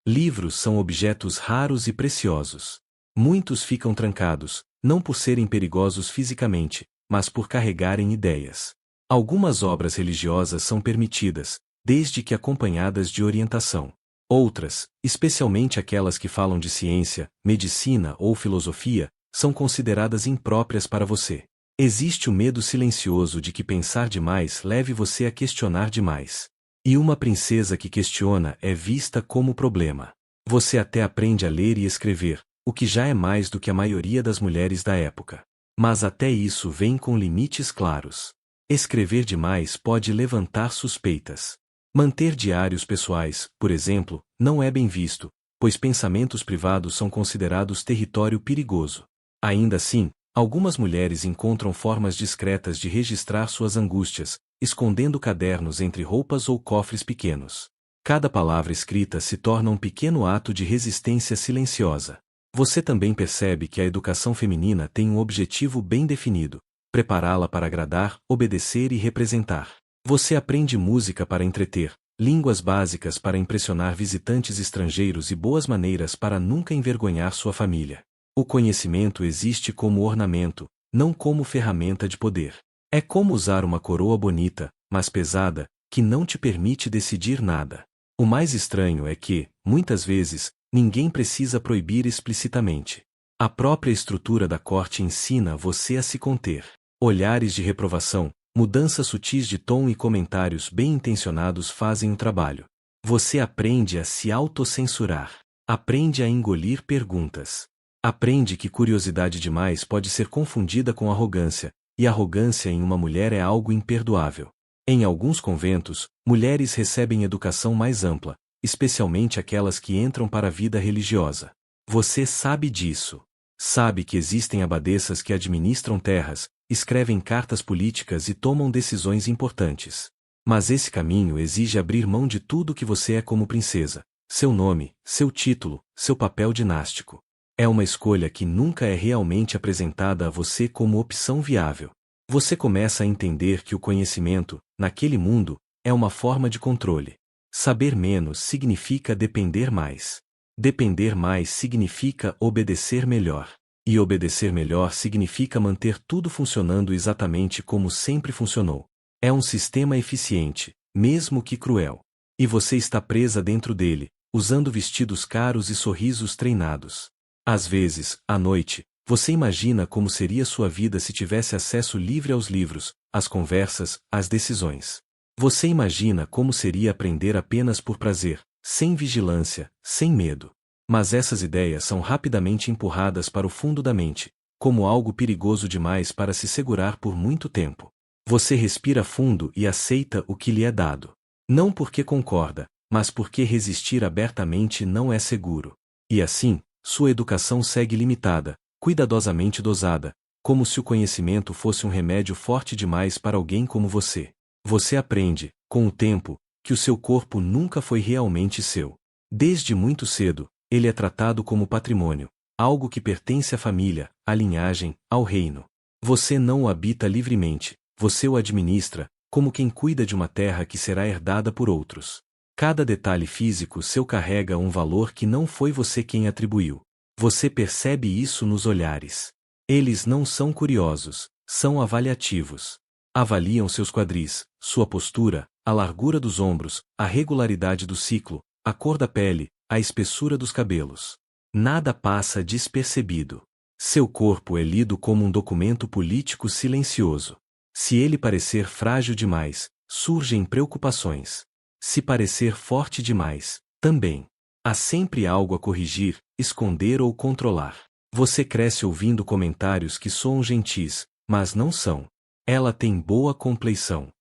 Livros são objetos raros e preciosos. Muitos ficam trancados, não por serem perigosos fisicamente, mas por carregarem ideias. Algumas obras religiosas são permitidas, desde que acompanhadas de orientação. Outras, especialmente aquelas que falam de ciência, medicina ou filosofia, são consideradas impróprias para você. Existe o medo silencioso de que pensar demais leve você a questionar demais. E uma princesa que questiona é vista como problema. Você até aprende a ler e escrever, o que já é mais do que a maioria das mulheres da época. Mas até isso vem com limites claros. Escrever demais pode levantar suspeitas. Manter diários pessoais, por exemplo, não é bem visto, pois pensamentos privados são considerados território perigoso. Ainda assim, algumas mulheres encontram formas discretas de registrar suas angústias, escondendo cadernos entre roupas ou cofres pequenos. Cada palavra escrita se torna um pequeno ato de resistência silenciosa. Você também percebe que a educação feminina tem um objetivo bem definido: prepará-la para agradar, obedecer e representar. Você aprende música para entreter, línguas básicas para impressionar visitantes estrangeiros e boas maneiras para nunca envergonhar sua família. O conhecimento existe como ornamento, não como ferramenta de poder. É como usar uma coroa bonita, mas pesada, que não te permite decidir nada. O mais estranho é que, muitas vezes, ninguém precisa proibir explicitamente. A própria estrutura da corte ensina você a se conter. Olhares de reprovação, mudanças sutis de tom e comentários bem-intencionados fazem o trabalho. Você aprende a se autocensurar. Aprende a engolir perguntas. Aprende que curiosidade demais pode ser confundida com arrogância, e arrogância em uma mulher é algo imperdoável. Em alguns conventos, mulheres recebem educação mais ampla, especialmente aquelas que entram para a vida religiosa. Você sabe disso. Sabe que existem abadesas que administram terras, escrevem cartas políticas e tomam decisões importantes. Mas esse caminho exige abrir mão de tudo que você é como princesa: seu nome, seu título, seu papel dinástico. É uma escolha que nunca é realmente apresentada a você como opção viável. Você começa a entender que o conhecimento, naquele mundo, é uma forma de controle. Saber menos significa depender mais. Depender mais significa obedecer melhor. E obedecer melhor significa manter tudo funcionando exatamente como sempre funcionou. É um sistema eficiente, mesmo que cruel. E você está presa dentro dele, usando vestidos caros e sorrisos treinados. Às vezes, à noite, você imagina como seria sua vida se tivesse acesso livre aos livros, às conversas, às decisões. Você imagina como seria aprender apenas por prazer, sem vigilância, sem medo. Mas essas ideias são rapidamente empurradas para o fundo da mente, como algo perigoso demais para se segurar por muito tempo. Você respira fundo e aceita o que lhe é dado. Não porque concorda, mas porque resistir abertamente não é seguro. E assim, sua educação segue limitada, cuidadosamente dosada, como se o conhecimento fosse um remédio forte demais para alguém como você. Você aprende, com o tempo, que o seu corpo nunca foi realmente seu. Desde muito cedo, ele é tratado como patrimônio, algo que pertence à família, à linhagem, ao reino. Você não o habita livremente, você o administra, como quem cuida de uma terra que será herdada por outros. Cada detalhe físico seu carrega um valor que não foi você quem atribuiu. Você percebe isso nos olhares. Eles não são curiosos, são avaliativos. Avaliam seus quadris, sua postura, a largura dos ombros, a regularidade do ciclo, a cor da pele, a espessura dos cabelos. Nada passa despercebido. Seu corpo é lido como um documento político silencioso. Se ele parecer frágil demais, surgem preocupações. Se parecer forte demais, também. Há sempre algo a corrigir, esconder ou controlar. Você cresce ouvindo comentários que soam gentis, mas não são. Ela tem boa compleição.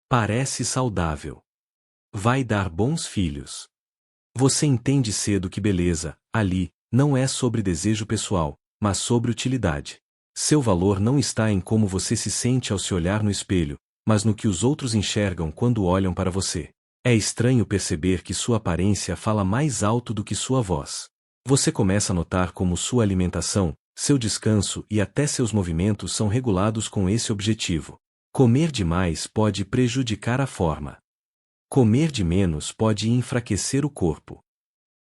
Parece saudável. Vai dar bons filhos. Você entende cedo que beleza, ali, não é sobre desejo pessoal, mas sobre utilidade. Seu valor não está em como você se sente ao se olhar no espelho, mas no que os outros enxergam quando olham para você. É estranho perceber que sua aparência fala mais alto do que sua voz. Você começa a notar como sua alimentação, seu descanso e até seus movimentos são regulados com esse objetivo. Comer demais pode prejudicar a forma. Comer de menos pode enfraquecer o corpo.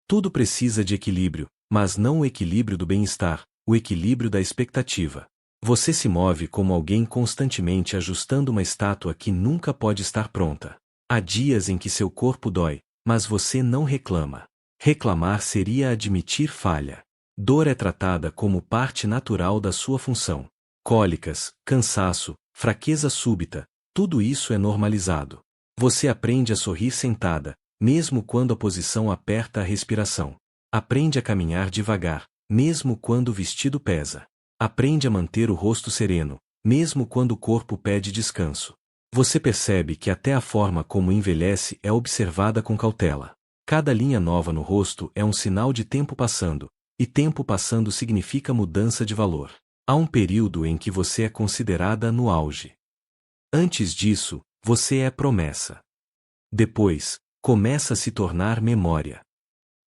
Tudo precisa de equilíbrio, mas não o equilíbrio do bem-estar, o equilíbrio da expectativa. Você se move como alguém constantemente ajustando uma estátua que nunca pode estar pronta. Há dias em que seu corpo dói, mas você não reclama. Reclamar seria admitir falha. Dor é tratada como parte natural da sua função. Cólicas, cansaço, fraqueza súbita, tudo isso é normalizado. Você aprende a sorrir sentada, mesmo quando a posição aperta a respiração. Aprende a caminhar devagar, mesmo quando o vestido pesa. Aprende a manter o rosto sereno, mesmo quando o corpo pede descanso. Você percebe que até a forma como envelhece é observada com cautela. Cada linha nova no rosto é um sinal de tempo passando, e tempo passando significa mudança de valor. Há um período em que você é considerada no auge. Antes disso, você é promessa. Depois, começa a se tornar memória.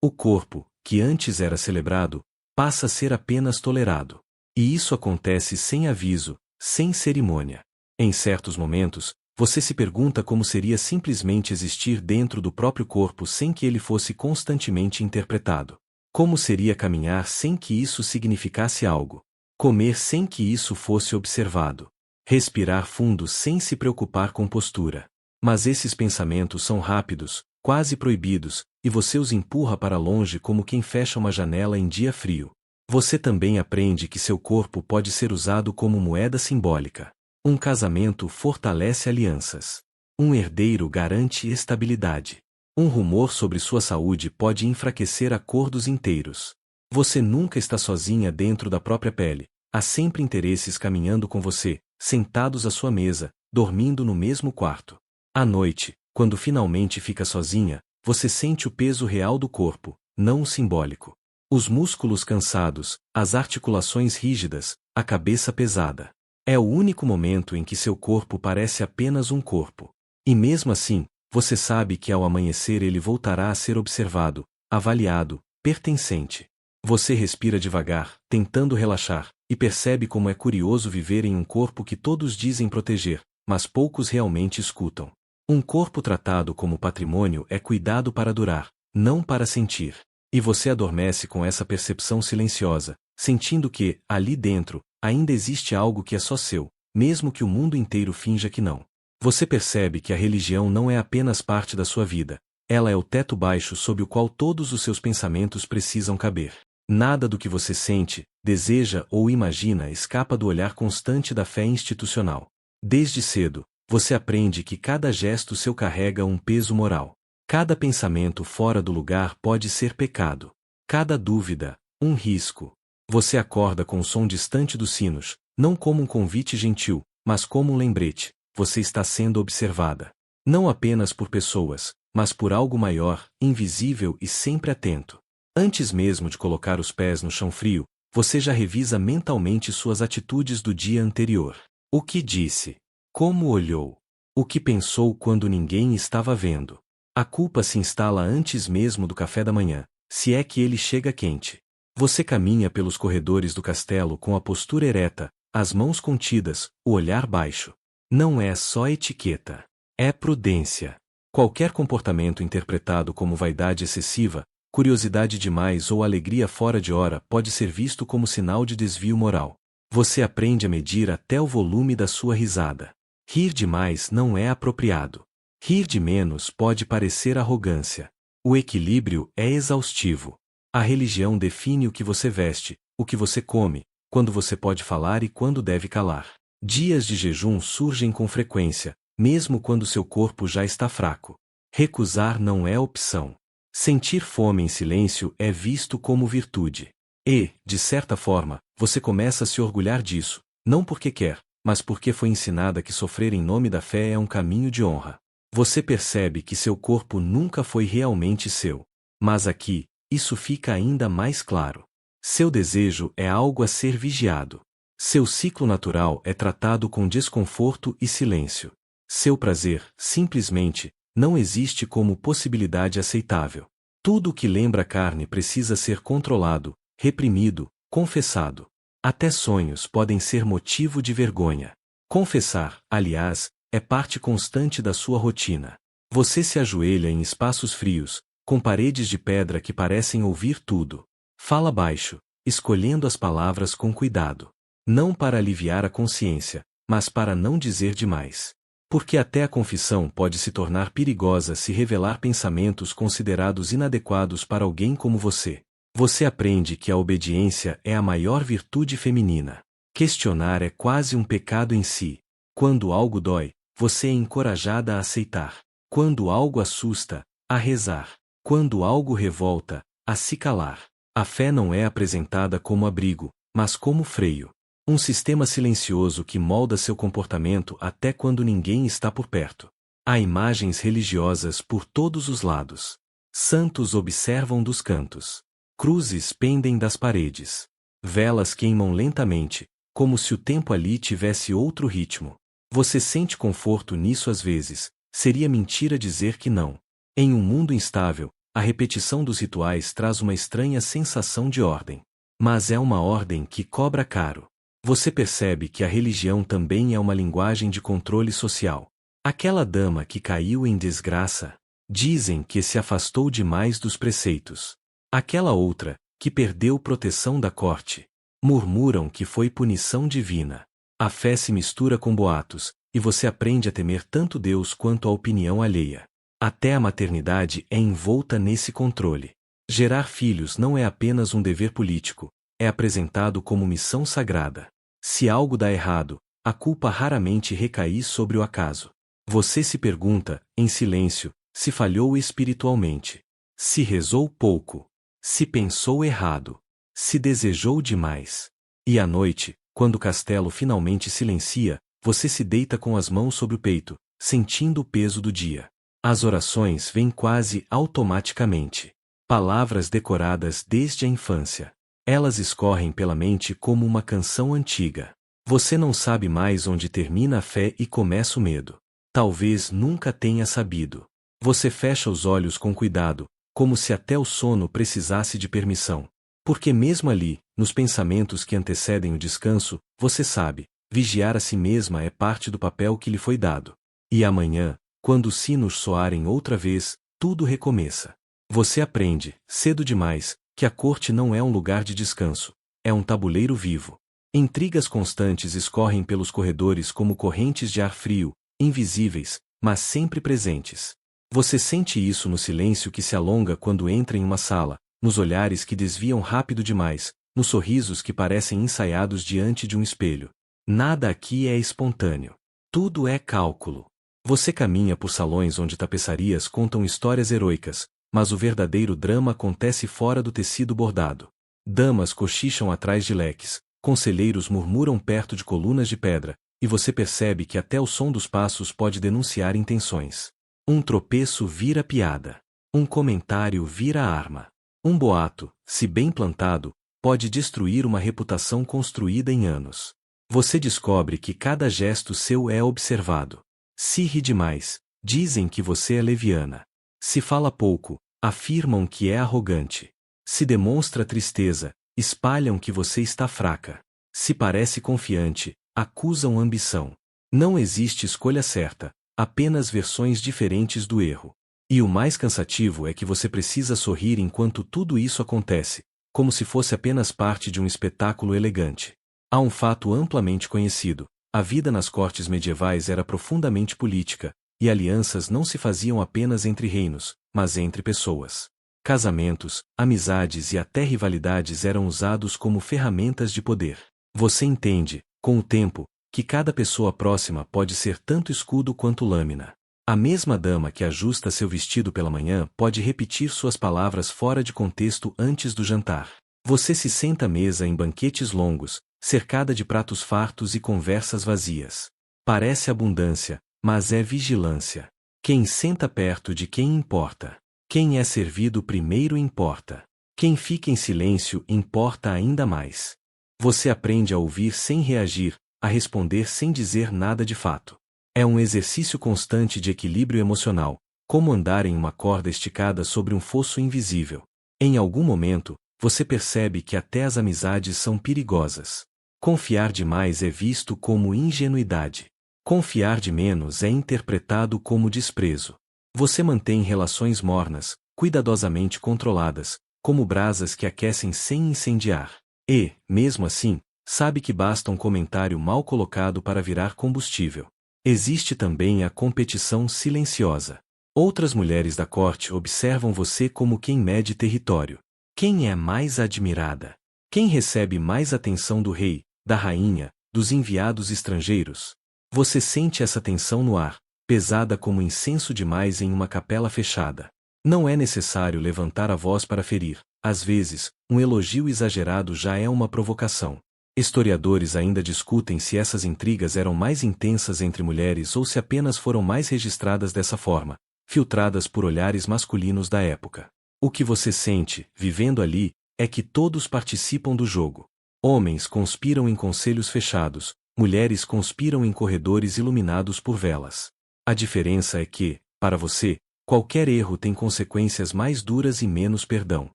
O corpo, que antes era celebrado, passa a ser apenas tolerado. E isso acontece sem aviso, sem cerimônia. Em certos momentos, você se pergunta como seria simplesmente existir dentro do próprio corpo sem que ele fosse constantemente interpretado. Como seria caminhar sem que isso significasse algo? Comer sem que isso fosse observado? Respirar fundo sem se preocupar com postura. Mas esses pensamentos são rápidos, quase proibidos, e você os empurra para longe como quem fecha uma janela em dia frio. Você também aprende que seu corpo pode ser usado como moeda simbólica. Um casamento fortalece alianças. Um herdeiro garante estabilidade. Um rumor sobre sua saúde pode enfraquecer acordos inteiros. Você nunca está sozinha dentro da própria pele. Há sempre interesses caminhando com você, sentados à sua mesa, dormindo no mesmo quarto. À noite, quando finalmente fica sozinha, você sente o peso real do corpo, não o simbólico. Os músculos cansados, as articulações rígidas, a cabeça pesada. É o único momento em que seu corpo parece apenas um corpo. E mesmo assim, você sabe que ao amanhecer ele voltará a ser observado, avaliado, pertencente. Você respira devagar, tentando relaxar, e percebe como é curioso viver em um corpo que todos dizem proteger, mas poucos realmente escutam. Um corpo tratado como patrimônio é cuidado para durar, não para sentir. E você adormece com essa percepção silenciosa, sentindo que, ali dentro, ainda existe algo que é só seu, mesmo que o mundo inteiro finja que não. Você percebe que a religião não é apenas parte da sua vida, ela é o teto baixo sob o qual todos os seus pensamentos precisam caber. Nada do que você sente, deseja ou imagina escapa do olhar constante da fé institucional. Desde cedo, você aprende que cada gesto seu carrega um peso moral. Cada pensamento fora do lugar pode ser pecado. Cada dúvida, um risco. Você acorda com o som distante dos sinos, não como um convite gentil, mas como um lembrete. Você está sendo observada. Não apenas por pessoas, mas por algo maior, invisível e sempre atento. Antes mesmo de colocar os pés no chão frio, você já revisa mentalmente suas atitudes do dia anterior. O que disse? Como olhou? O que pensou quando ninguém estava vendo? A culpa se instala antes mesmo do café da manhã, se é que ele chega quente. Você caminha pelos corredores do castelo com a postura ereta, as mãos contidas, o olhar baixo. Não é só etiqueta. É prudência. Qualquer comportamento interpretado como vaidade excessiva, curiosidade demais ou alegria fora de hora pode ser visto como sinal de desvio moral. Você aprende a medir até o volume da sua risada. Rir demais não é apropriado. Rir de menos pode parecer arrogância. O equilíbrio é exaustivo. A religião define o que você veste, o que você come, quando você pode falar e quando deve calar. Dias de jejum surgem com frequência, mesmo quando seu corpo já está fraco. Recusar não é opção. Sentir fome em silêncio é visto como virtude. E, de certa forma, você começa a se orgulhar disso, não porque quer, mas porque foi ensinada que sofrer em nome da fé é um caminho de honra. Você percebe que seu corpo nunca foi realmente seu. Mas aqui, isso fica ainda mais claro. Seu desejo é algo a ser vigiado. Seu ciclo natural é tratado com desconforto e silêncio. Seu prazer, simplesmente, não existe como possibilidade aceitável. Tudo o que lembra a carne precisa ser controlado, reprimido, confessado. Até sonhos podem ser motivo de vergonha. Confessar, aliás, é parte constante da sua rotina. Você se ajoelha em espaços frios, com paredes de pedra que parecem ouvir tudo. Fala baixo, escolhendo as palavras com cuidado. Não para aliviar a consciência, mas para não dizer demais. Porque até a confissão pode se tornar perigosa se revelar pensamentos considerados inadequados para alguém como você. Você aprende que a obediência é a maior virtude feminina. Questionar é quase um pecado em si. Quando algo dói, você é encorajada a aceitar. Quando algo assusta, a rezar. Quando algo revolta, a se calar. A fé não é apresentada como abrigo, mas como freio. Um sistema silencioso que molda seu comportamento até quando ninguém está por perto. Há imagens religiosas por todos os lados. Santos observam dos cantos. Cruzes pendem das paredes. Velas queimam lentamente, como se o tempo ali tivesse outro ritmo. Você sente conforto nisso às vezes, seria mentira dizer que não. Em um mundo instável, a repetição dos rituais traz uma estranha sensação de ordem. Mas é uma ordem que cobra caro. Você percebe que a religião também é uma linguagem de controle social. Aquela dama que caiu em desgraça, dizem que se afastou demais dos preceitos. Aquela outra, que perdeu proteção da corte, murmuram que foi punição divina. A fé se mistura com boatos, e você aprende a temer tanto Deus quanto a opinião alheia. Até a maternidade é envolta nesse controle. Gerar filhos não é apenas um dever político, é apresentado como missão sagrada. Se algo dá errado, a culpa raramente recai sobre o acaso. Você se pergunta, em silêncio, se falhou espiritualmente. Se rezou pouco. Se pensou errado. Se desejou demais. E à noite, quando o castelo finalmente silencia, você se deita com as mãos sobre o peito, sentindo o peso do dia. As orações vêm quase automaticamente. Palavras decoradas desde a infância. Elas escorrem pela mente como uma canção antiga. Você não sabe mais onde termina a fé e começa o medo. Talvez nunca tenha sabido. Você fecha os olhos com cuidado, como se até o sono precisasse de permissão. Porque mesmo ali, nos pensamentos que antecedem o descanso, você sabe, vigiar a si mesma é parte do papel que lhe foi dado. E amanhã, quando os sinos soarem outra vez, tudo recomeça. Você aprende, cedo demais, que a corte não é um lugar de descanso, é um tabuleiro vivo. Intrigas constantes escorrem pelos corredores como correntes de ar frio, invisíveis, mas sempre presentes. Você sente isso no silêncio que se alonga quando entra em uma sala, nos olhares que desviam rápido demais, nos sorrisos que parecem ensaiados diante de um espelho. Nada aqui é espontâneo. Tudo é cálculo. Você caminha por salões onde tapeçarias contam histórias heroicas, mas o verdadeiro drama acontece fora do tecido bordado. Damas cochicham atrás de leques, conselheiros murmuram perto de colunas de pedra, e você percebe que até o som dos passos pode denunciar intenções. Um tropeço vira piada. Um comentário vira arma. Um boato, se bem plantado, pode destruir uma reputação construída em anos. Você descobre que cada gesto seu é observado. Se ri demais, dizem que você é leviana. Se fala pouco, afirmam que é arrogante. Se demonstra tristeza, espalham que você está fraca. Se parece confiante, acusam ambição. Não existe escolha certa, apenas versões diferentes do erro. E o mais cansativo é que você precisa sorrir enquanto tudo isso acontece, como se fosse apenas parte de um espetáculo elegante. Há um fato amplamente conhecido: a vida nas cortes medievais era profundamente política, e alianças não se faziam apenas entre reinos, mas entre pessoas. Casamentos, amizades e até rivalidades eram usados como ferramentas de poder. Você entende, com o tempo, que cada pessoa próxima pode ser tanto escudo quanto lâmina. A mesma dama que ajusta seu vestido pela manhã pode repetir suas palavras fora de contexto antes do jantar. Você se senta à mesa em banquetes longos, cercada de pratos fartos e conversas vazias. Parece abundância, mas é vigilância. Quem senta perto de quem importa. Quem é servido primeiro importa. Quem fica em silêncio importa ainda mais. Você aprende a ouvir sem reagir, a responder sem dizer nada de fato. É um exercício constante de equilíbrio emocional, como andar em uma corda esticada sobre um fosso invisível. Em algum momento, você percebe que até as amizades são perigosas. Confiar demais é visto como ingenuidade. Confiar de menos é interpretado como desprezo. Você mantém relações mornas, cuidadosamente controladas, como brasas que aquecem sem incendiar. E, mesmo assim, sabe que basta um comentário mal colocado para virar combustível. Existe também a competição silenciosa. Outras mulheres da corte observam você como quem mede território. Quem é mais admirada? Quem recebe mais atenção do rei, da rainha, dos enviados estrangeiros? Você sente essa tensão no ar, pesada como incenso demais em uma capela fechada. Não é necessário levantar a voz para ferir. Às vezes, um elogio exagerado já é uma provocação. Historiadores ainda discutem se essas intrigas eram mais intensas entre mulheres ou se apenas foram mais registradas dessa forma, filtradas por olhares masculinos da época. O que você sente, vivendo ali, é que todos participam do jogo. Homens conspiram em conselhos fechados, mulheres conspiram em corredores iluminados por velas. A diferença é que, para você, qualquer erro tem consequências mais duras e menos perdão.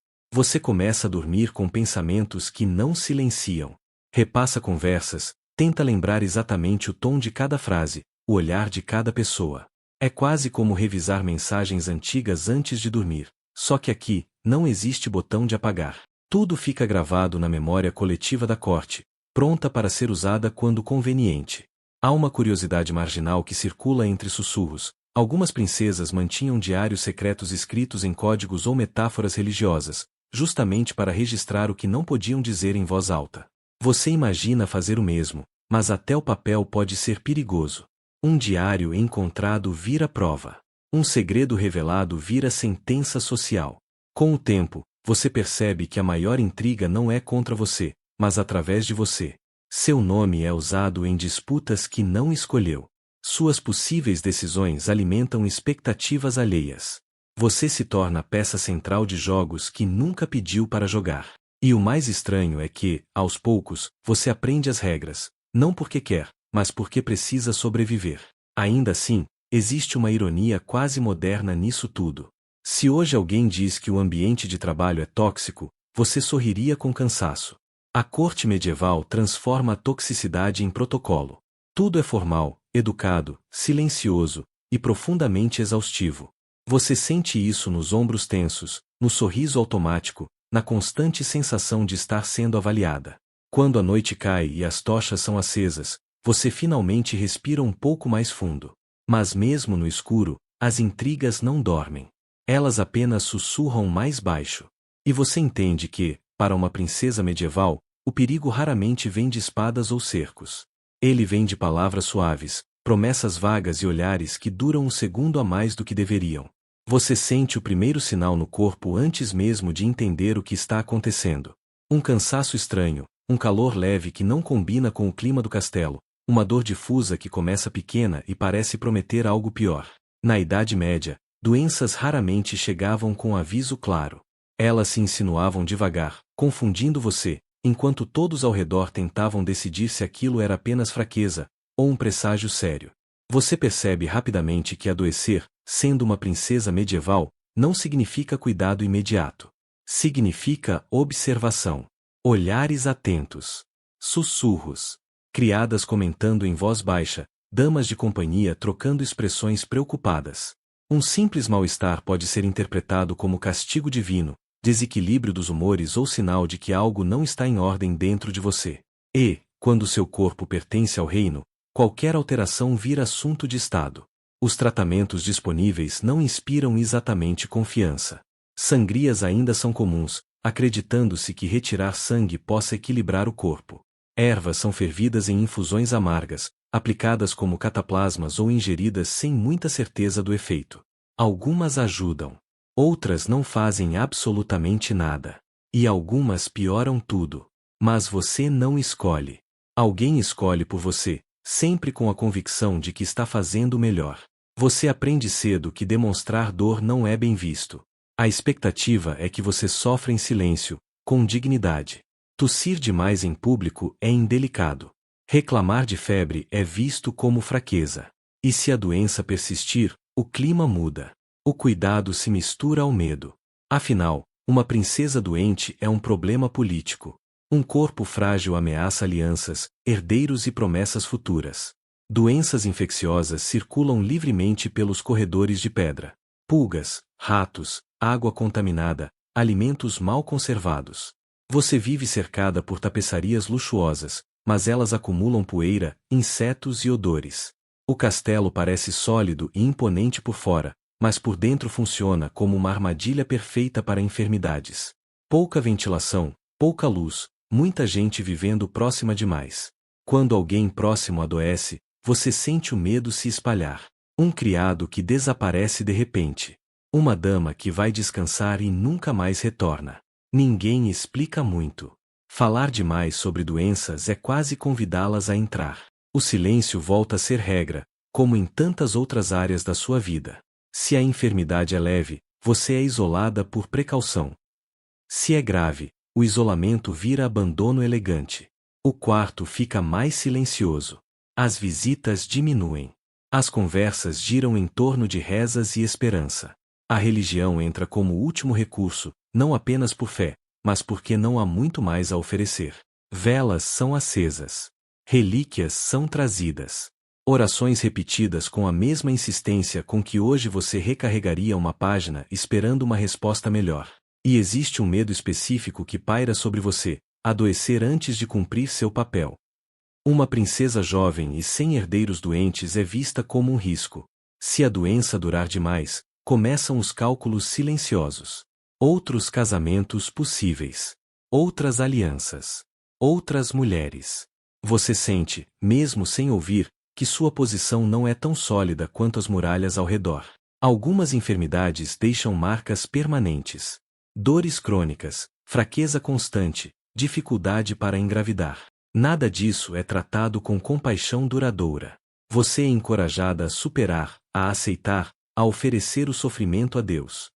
Você começa a dormir com pensamentos que não silenciam. Repassa conversas, tenta lembrar exatamente o tom de cada frase, o olhar de cada pessoa. É quase como revisar mensagens antigas antes de dormir, só que aqui, não existe botão de apagar. Tudo fica gravado na memória coletiva da corte, pronta para ser usada quando conveniente. Há uma curiosidade marginal que circula entre sussurros. Algumas princesas mantinham diários secretos escritos em códigos ou metáforas religiosas, justamente para registrar o que não podiam dizer em voz alta. Você imagina fazer o mesmo, mas até o papel pode ser perigoso. Um diário encontrado vira prova. Um segredo revelado vira sentença social. Com o tempo, você percebe que a maior intriga não é contra você, mas através de você. Seu nome é usado em disputas que não escolheu. Suas possíveis decisões alimentam expectativas alheias. Você se torna a peça central de jogos que nunca pediu para jogar. E o mais estranho é que, aos poucos, você aprende as regras, não porque quer, mas porque precisa sobreviver. Ainda assim, existe uma ironia quase moderna nisso tudo. Se hoje alguém diz que o ambiente de trabalho é tóxico, você sorriria com cansaço. A corte medieval transforma a toxicidade em protocolo. Tudo é formal, educado, silencioso e profundamente exaustivo. Você sente isso nos ombros tensos, no sorriso automático, na constante sensação de estar sendo avaliada. Quando a noite cai e as tochas são acesas, você finalmente respira um pouco mais fundo. Mas mesmo no escuro, as intrigas não dormem. Elas apenas sussurram mais baixo. E você entende que, para uma princesa medieval, o perigo raramente vem de espadas ou cercos. Ele vem de palavras suaves, promessas vagas e olhares que duram um segundo a mais do que deveriam. Você sente o primeiro sinal no corpo antes mesmo de entender o que está acontecendo. Um cansaço estranho, um calor leve que não combina com o clima do castelo, uma dor difusa que começa pequena e parece prometer algo pior. Na Idade Média, doenças raramente chegavam com aviso claro. Elas se insinuavam devagar, confundindo você, enquanto todos ao redor tentavam decidir se aquilo era apenas fraqueza ou um presságio sério. Você percebe rapidamente que adoecer, sendo uma princesa medieval, não significa cuidado imediato. Significa observação. Olhares atentos. Sussurros. Criadas comentando em voz baixa, damas de companhia trocando expressões preocupadas. Um simples mal-estar pode ser interpretado como castigo divino, desequilíbrio dos humores ou sinal de que algo não está em ordem dentro de você. E, quando seu corpo pertence ao reino, qualquer alteração vira assunto de estado. Os tratamentos disponíveis não inspiram exatamente confiança. Sangrias ainda são comuns, acreditando-se que retirar sangue possa equilibrar o corpo. Ervas são fervidas em infusões amargas, aplicadas como cataplasmas ou ingeridas sem muita certeza do efeito. Algumas ajudam. Outras não fazem absolutamente nada. E algumas pioram tudo. Mas você não escolhe. Alguém escolhe por você, sempre com a convicção de que está fazendo o melhor. Você aprende cedo que demonstrar dor não é bem visto. A expectativa é que você sofra em silêncio, com dignidade. Tossir demais em público é indelicado. Reclamar de febre é visto como fraqueza. E se a doença persistir, o clima muda. O cuidado se mistura ao medo. Afinal, uma princesa doente é um problema político. Um corpo frágil ameaça alianças, herdeiros e promessas futuras. Doenças infecciosas circulam livremente pelos corredores de pedra. Pulgas, ratos, água contaminada, alimentos mal conservados. Você vive cercada por tapeçarias luxuosas, mas elas acumulam poeira, insetos e odores. O castelo parece sólido e imponente por fora, mas por dentro funciona como uma armadilha perfeita para enfermidades. Pouca ventilação, pouca luz, muita gente vivendo próxima demais. Quando alguém próximo adoece, você sente o medo se espalhar. Um criado que desaparece de repente. Uma dama que vai descansar e nunca mais retorna. Ninguém explica muito. Falar demais sobre doenças é quase convidá-las a entrar. O silêncio volta a ser regra, como em tantas outras áreas da sua vida. Se a enfermidade é leve, você é isolada por precaução. Se é grave, o isolamento vira abandono elegante. O quarto fica mais silencioso. As visitas diminuem. As conversas giram em torno de rezas e esperança. A religião entra como último recurso, não apenas por fé, mas porque não há muito mais a oferecer. Velas são acesas. Relíquias são trazidas. Orações repetidas com a mesma insistência com que hoje você recarregaria uma página esperando uma resposta melhor. E existe um medo específico que paira sobre você, adoecer antes de cumprir seu papel. Uma princesa jovem e sem herdeiros doentes é vista como um risco. Se a doença durar demais, começam os cálculos silenciosos. Outros casamentos possíveis. Outras alianças. Outras mulheres. Você sente, mesmo sem ouvir, que sua posição não é tão sólida quanto as muralhas ao redor. Algumas enfermidades deixam marcas permanentes. Dores crônicas, fraqueza constante, dificuldade para engravidar. Nada disso é tratado com compaixão duradoura. Você é encorajada a superar, a aceitar, a oferecer o sofrimento a Deus.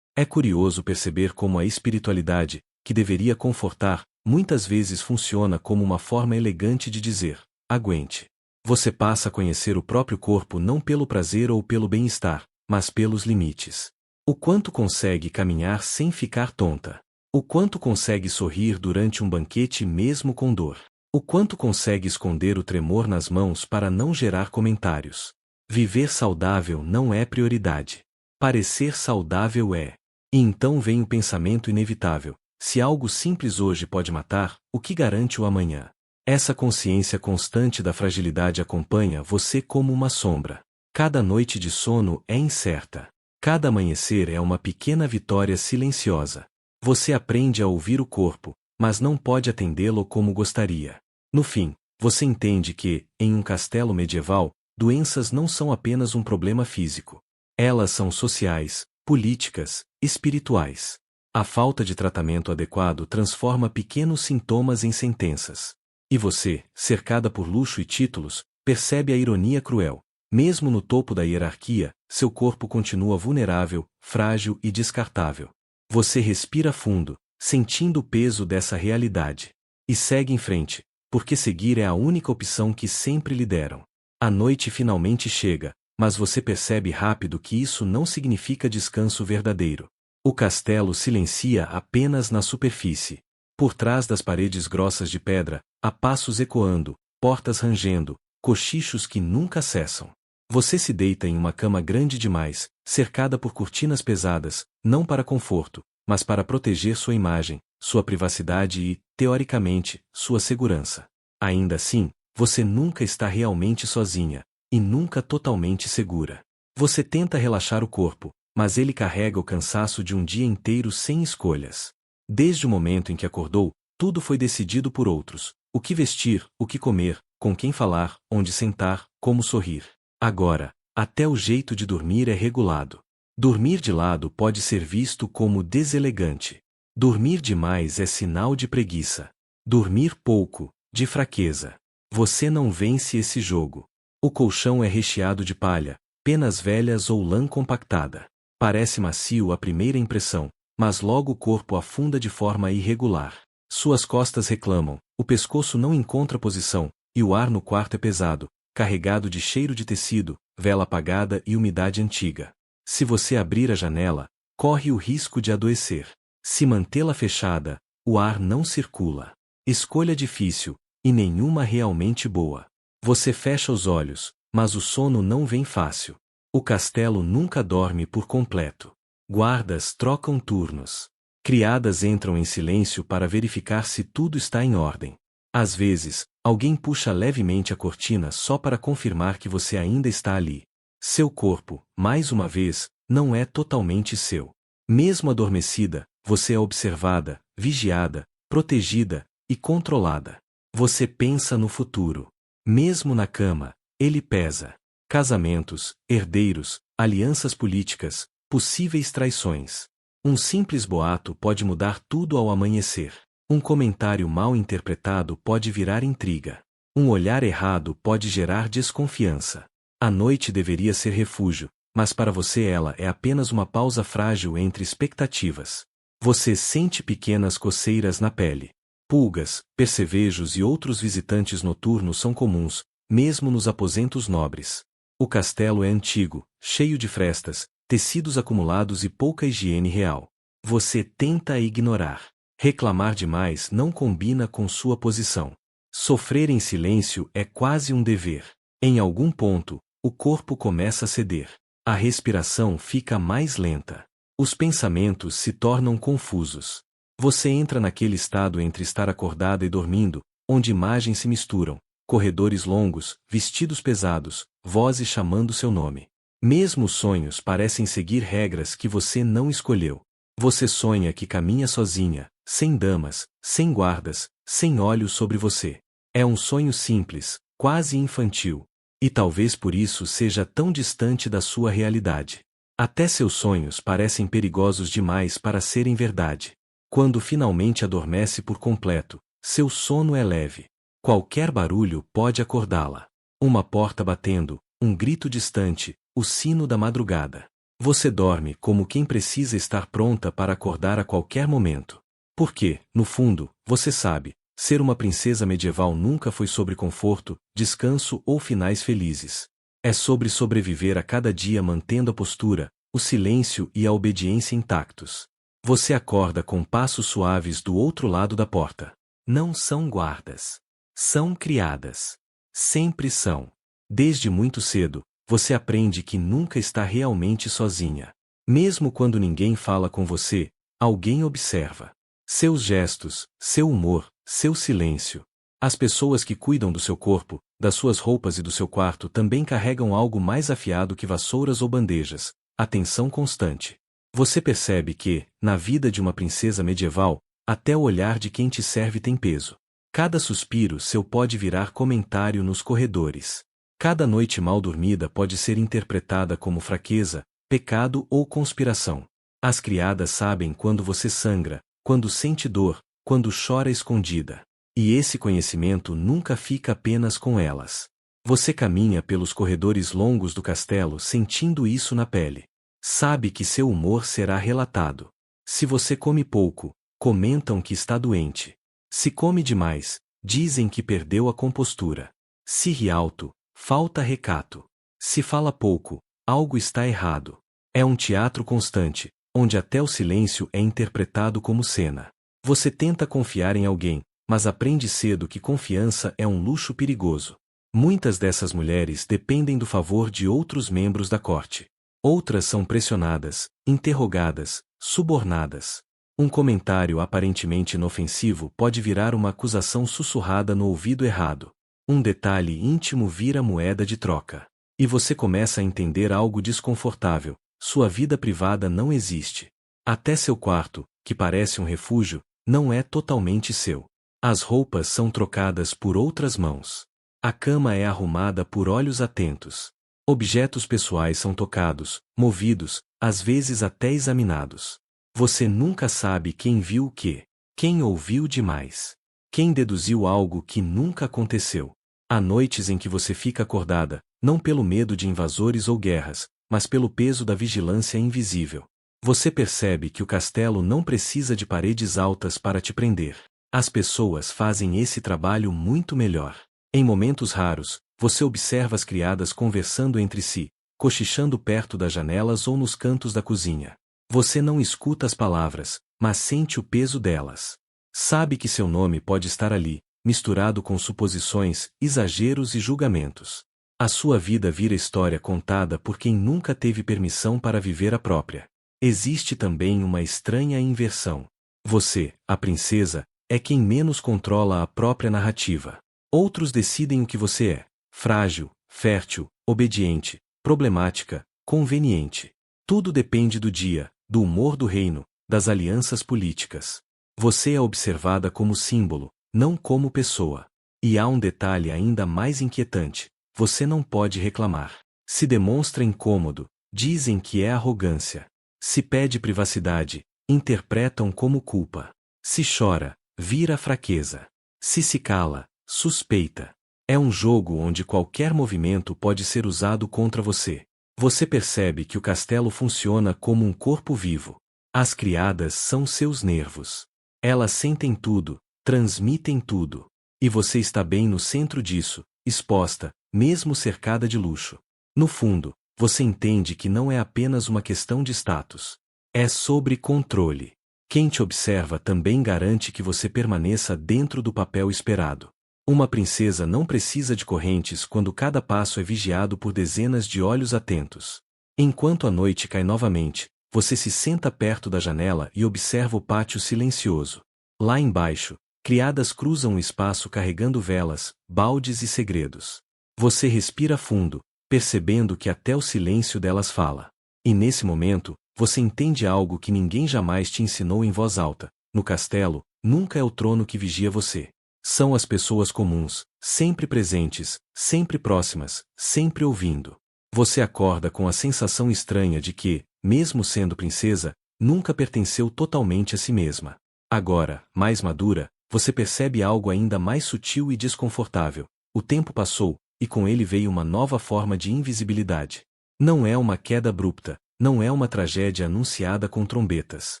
É curioso perceber como a espiritualidade, que deveria confortar, muitas vezes funciona como uma forma elegante de dizer: aguente. Você passa a conhecer o próprio corpo não pelo prazer ou pelo bem-estar, mas pelos limites. O quanto consegue caminhar sem ficar tonta. O quanto consegue sorrir durante um banquete mesmo com dor. O quanto consegue esconder o tremor nas mãos para não gerar comentários. Viver saudável não é prioridade. Parecer saudável é. E então vem o pensamento inevitável: se algo simples hoje pode matar, o que garante o amanhã? Essa consciência constante da fragilidade acompanha você como uma sombra. Cada noite de sono é incerta. Cada amanhecer é uma pequena vitória silenciosa. Você aprende a ouvir o corpo, mas não pode atendê-lo como gostaria. No fim, você entende que, em um castelo medieval, doenças não são apenas um problema físico. Elas são sociais, políticas, espirituais. A falta de tratamento adequado transforma pequenos sintomas em sentenças. E você, cercada por luxo e títulos, percebe a ironia cruel. Mesmo no topo da hierarquia, seu corpo continua vulnerável, frágil e descartável. Você respira fundo, sentindo o peso dessa realidade. E segue em frente, porque seguir é a única opção que sempre lhe deram. A noite finalmente chega, mas você percebe rápido que isso não significa descanso verdadeiro. O castelo silencia apenas na superfície. Por trás das paredes grossas de pedra, há passos ecoando, portas rangendo, cochichos que nunca cessam. Você se deita em uma cama grande demais, cercada por cortinas pesadas, não para conforto, mas para proteger sua imagem, sua privacidade e, teoricamente, sua segurança. Ainda assim, você nunca está realmente sozinha, e nunca totalmente segura. Você tenta relaxar o corpo, mas ele carrega o cansaço de um dia inteiro sem escolhas. Desde o momento em que acordou, tudo foi decidido por outros: o que vestir, o que comer, com quem falar, onde sentar, como sorrir. Agora, até o jeito de dormir é regulado. Dormir de lado pode ser visto como deselegante. Dormir demais é sinal de preguiça. Dormir pouco, de fraqueza. Você não vence esse jogo. O colchão é recheado de palha, penas velhas ou lã compactada. Parece macio à primeira impressão, mas logo o corpo afunda de forma irregular. Suas costas reclamam, o pescoço não encontra posição, e o ar no quarto é pesado, carregado de cheiro de tecido, vela apagada e umidade antiga. Se você abrir a janela, corre o risco de adoecer. Se mantê-la fechada, o ar não circula. Escolha difícil, e nenhuma realmente boa. Você fecha os olhos, mas o sono não vem fácil. O castelo nunca dorme por completo. Guardas trocam turnos. Criadas entram em silêncio para verificar se tudo está em ordem. Às vezes, alguém puxa levemente a cortina só para confirmar que você ainda está ali. Seu corpo, mais uma vez, não é totalmente seu. Mesmo adormecida, você é observada, vigiada, protegida e controlada. Você pensa no futuro. Mesmo na cama, ele pesa. Casamentos, herdeiros, alianças políticas, possíveis traições. Um simples boato pode mudar tudo ao amanhecer. Um comentário mal interpretado pode virar intriga. Um olhar errado pode gerar desconfiança. A noite deveria ser refúgio, mas para você ela é apenas uma pausa frágil entre expectativas. Você sente pequenas coceiras na pele. Pulgas, percevejos e outros visitantes noturnos são comuns, mesmo nos aposentos nobres. O castelo é antigo, cheio de frestas, tecidos acumulados e pouca higiene real. Você tenta ignorar. Reclamar demais não combina com sua posição. Sofrer em silêncio é quase um dever. Em algum ponto, o corpo começa a ceder. A respiração fica mais lenta. Os pensamentos se tornam confusos. Você entra naquele estado entre estar acordada e dormindo, onde imagens se misturam, corredores longos, vestidos pesados, vozes chamando seu nome. Mesmo os sonhos parecem seguir regras que você não escolheu. Você sonha que caminha sozinha, sem damas, sem guardas, sem olhos sobre você. É um sonho simples, quase infantil. E talvez por isso seja tão distante da sua realidade. Até seus sonhos parecem perigosos demais para serem verdade. Quando finalmente adormece por completo, seu sono é leve. Qualquer barulho pode acordá-la. Uma porta batendo, um grito distante, o sino da madrugada. Você dorme como quem precisa estar pronta para acordar a qualquer momento. Porque, no fundo, você sabe, ser uma princesa medieval nunca foi sobre conforto, descanso ou finais felizes. É sobre sobreviver a cada dia mantendo a postura, o silêncio e a obediência intactos. Você acorda com passos suaves do outro lado da porta. Não são guardas. São criadas. Sempre são. Desde muito cedo, você aprende que nunca está realmente sozinha. Mesmo quando ninguém fala com você, alguém observa. Seus gestos, seu humor, seu silêncio. As pessoas que cuidam do seu corpo, das suas roupas e do seu quarto também carregam algo mais afiado que vassouras ou bandejas: atenção constante. Você percebe que, na vida de uma princesa medieval, até o olhar de quem te serve tem peso. Cada suspiro seu pode virar comentário nos corredores. Cada noite mal dormida pode ser interpretada como fraqueza, pecado ou conspiração. As criadas sabem quando você sangra, quando sente dor, quando chora escondida. E esse conhecimento nunca fica apenas com elas. Você caminha pelos corredores longos do castelo sentindo isso na pele. Sabe que seu humor será relatado. Se você come pouco, comentam que está doente. Se come demais, dizem que perdeu a compostura. Se ri alto, falta recato. Se fala pouco, algo está errado. É um teatro constante, onde até o silêncio é interpretado como cena. Você tenta confiar em alguém, mas aprende cedo que confiança é um luxo perigoso. Muitas dessas mulheres dependem do favor de outros membros da corte. Outras são pressionadas, interrogadas, subornadas. Um comentário aparentemente inofensivo pode virar uma acusação sussurrada no ouvido errado. Um detalhe íntimo vira moeda de troca. E você começa a entender algo desconfortável: sua vida privada não existe. Até seu quarto, que parece um refúgio, não é totalmente seu. As roupas são trocadas por outras mãos. A cama é arrumada por olhos atentos. Objetos pessoais são tocados, movidos, às vezes até examinados. Você nunca sabe quem viu o quê, quem ouviu demais, quem deduziu algo que nunca aconteceu. Há noites em que você fica acordada, não pelo medo de invasores ou guerras, mas pelo peso da vigilância invisível. Você percebe que o castelo não precisa de paredes altas para te prender. As pessoas fazem esse trabalho muito melhor. Em momentos raros, você observa as criadas conversando entre si, cochichando perto das janelas ou nos cantos da cozinha. Você não escuta as palavras, mas sente o peso delas. Sabe que seu nome pode estar ali, misturado com suposições, exageros e julgamentos. A sua vida vira história contada por quem nunca teve permissão para viver a própria. Existe também uma estranha inversão. Você, a princesa, é quem menos controla a própria narrativa. Outros decidem o que você é: frágil, fértil, obediente, problemática, conveniente. Tudo depende do dia, do humor do reino, das alianças políticas. Você é observada como símbolo, não como pessoa. E há um detalhe ainda mais inquietante: você não pode reclamar. Se demonstra incômodo, dizem que é arrogância. Se pede privacidade, interpretam como culpa. Se chora, vira fraqueza. Se cala, suspeita. É um jogo onde qualquer movimento pode ser usado contra você. Você percebe que o castelo funciona como um corpo vivo. As criadas são seus nervos. Elas sentem tudo, transmitem tudo. E você está bem no centro disso, exposta, mesmo cercada de luxo. No fundo, você entende que não é apenas uma questão de status. É sobre controle. Quem te observa também garante que você permaneça dentro do papel esperado. Uma princesa não precisa de correntes quando cada passo é vigiado por dezenas de olhos atentos. Enquanto a noite cai novamente, você se senta perto da janela e observa o pátio silencioso. Lá embaixo, criadas cruzam o espaço carregando velas, baldes e segredos. Você respira fundo, percebendo que até o silêncio delas fala. E nesse momento, você entende algo que ninguém jamais te ensinou em voz alta: no castelo, nunca é o trono que vigia você. São as pessoas comuns, sempre presentes, sempre próximas, sempre ouvindo. Você acorda com a sensação estranha de que, mesmo sendo princesa, nunca pertenceu totalmente a si mesma. Agora, mais madura, você percebe algo ainda mais sutil e desconfortável. O tempo passou, e com ele veio uma nova forma de invisibilidade. Não é uma queda abrupta, não é uma tragédia anunciada com trombetas.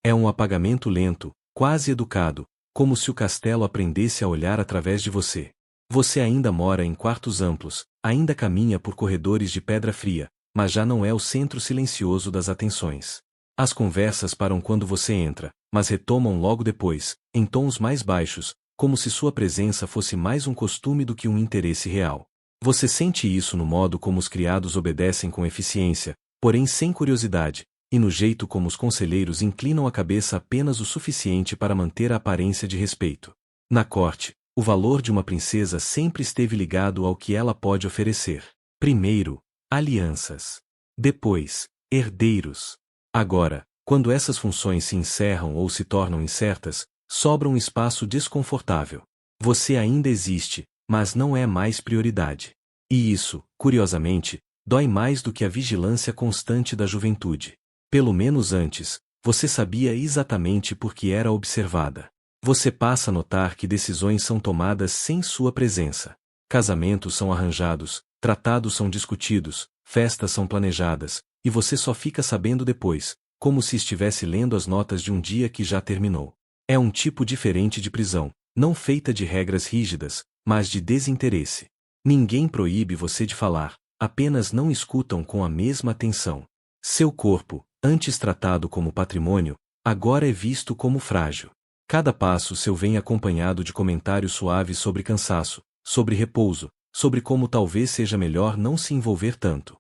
É um apagamento lento, quase educado, como se o castelo aprendesse a olhar através de você. Você ainda mora em quartos amplos, ainda caminha por corredores de pedra fria, mas já não é o centro silencioso das atenções. As conversas param quando você entra, mas retomam logo depois, em tons mais baixos, como se sua presença fosse mais um costume do que um interesse real. Você sente isso no modo como os criados obedecem com eficiência, porém sem curiosidade, e no jeito como os conselheiros inclinam a cabeça apenas o suficiente para manter a aparência de respeito. Na corte, o valor de uma princesa sempre esteve ligado ao que ela pode oferecer. Primeiro, alianças. Depois, herdeiros. Agora, quando essas funções se encerram ou se tornam incertas, sobra um espaço desconfortável. Você ainda existe, mas não é mais prioridade. E isso, curiosamente, dói mais do que a vigilância constante da juventude. Pelo menos antes, você sabia exatamente por que era observada. Você passa a notar que decisões são tomadas sem sua presença. Casamentos são arranjados, tratados são discutidos, festas são planejadas, e você só fica sabendo depois, como se estivesse lendo as notas de um dia que já terminou. É um tipo diferente de prisão, não feita de regras rígidas, mas de desinteresse. Ninguém proíbe você de falar, apenas não escutam com a mesma atenção. Seu corpo, antes tratado como patrimônio, agora é visto como frágil. Cada passo seu vem acompanhado de comentários suaves sobre cansaço, sobre repouso, sobre como talvez seja melhor não se envolver tanto.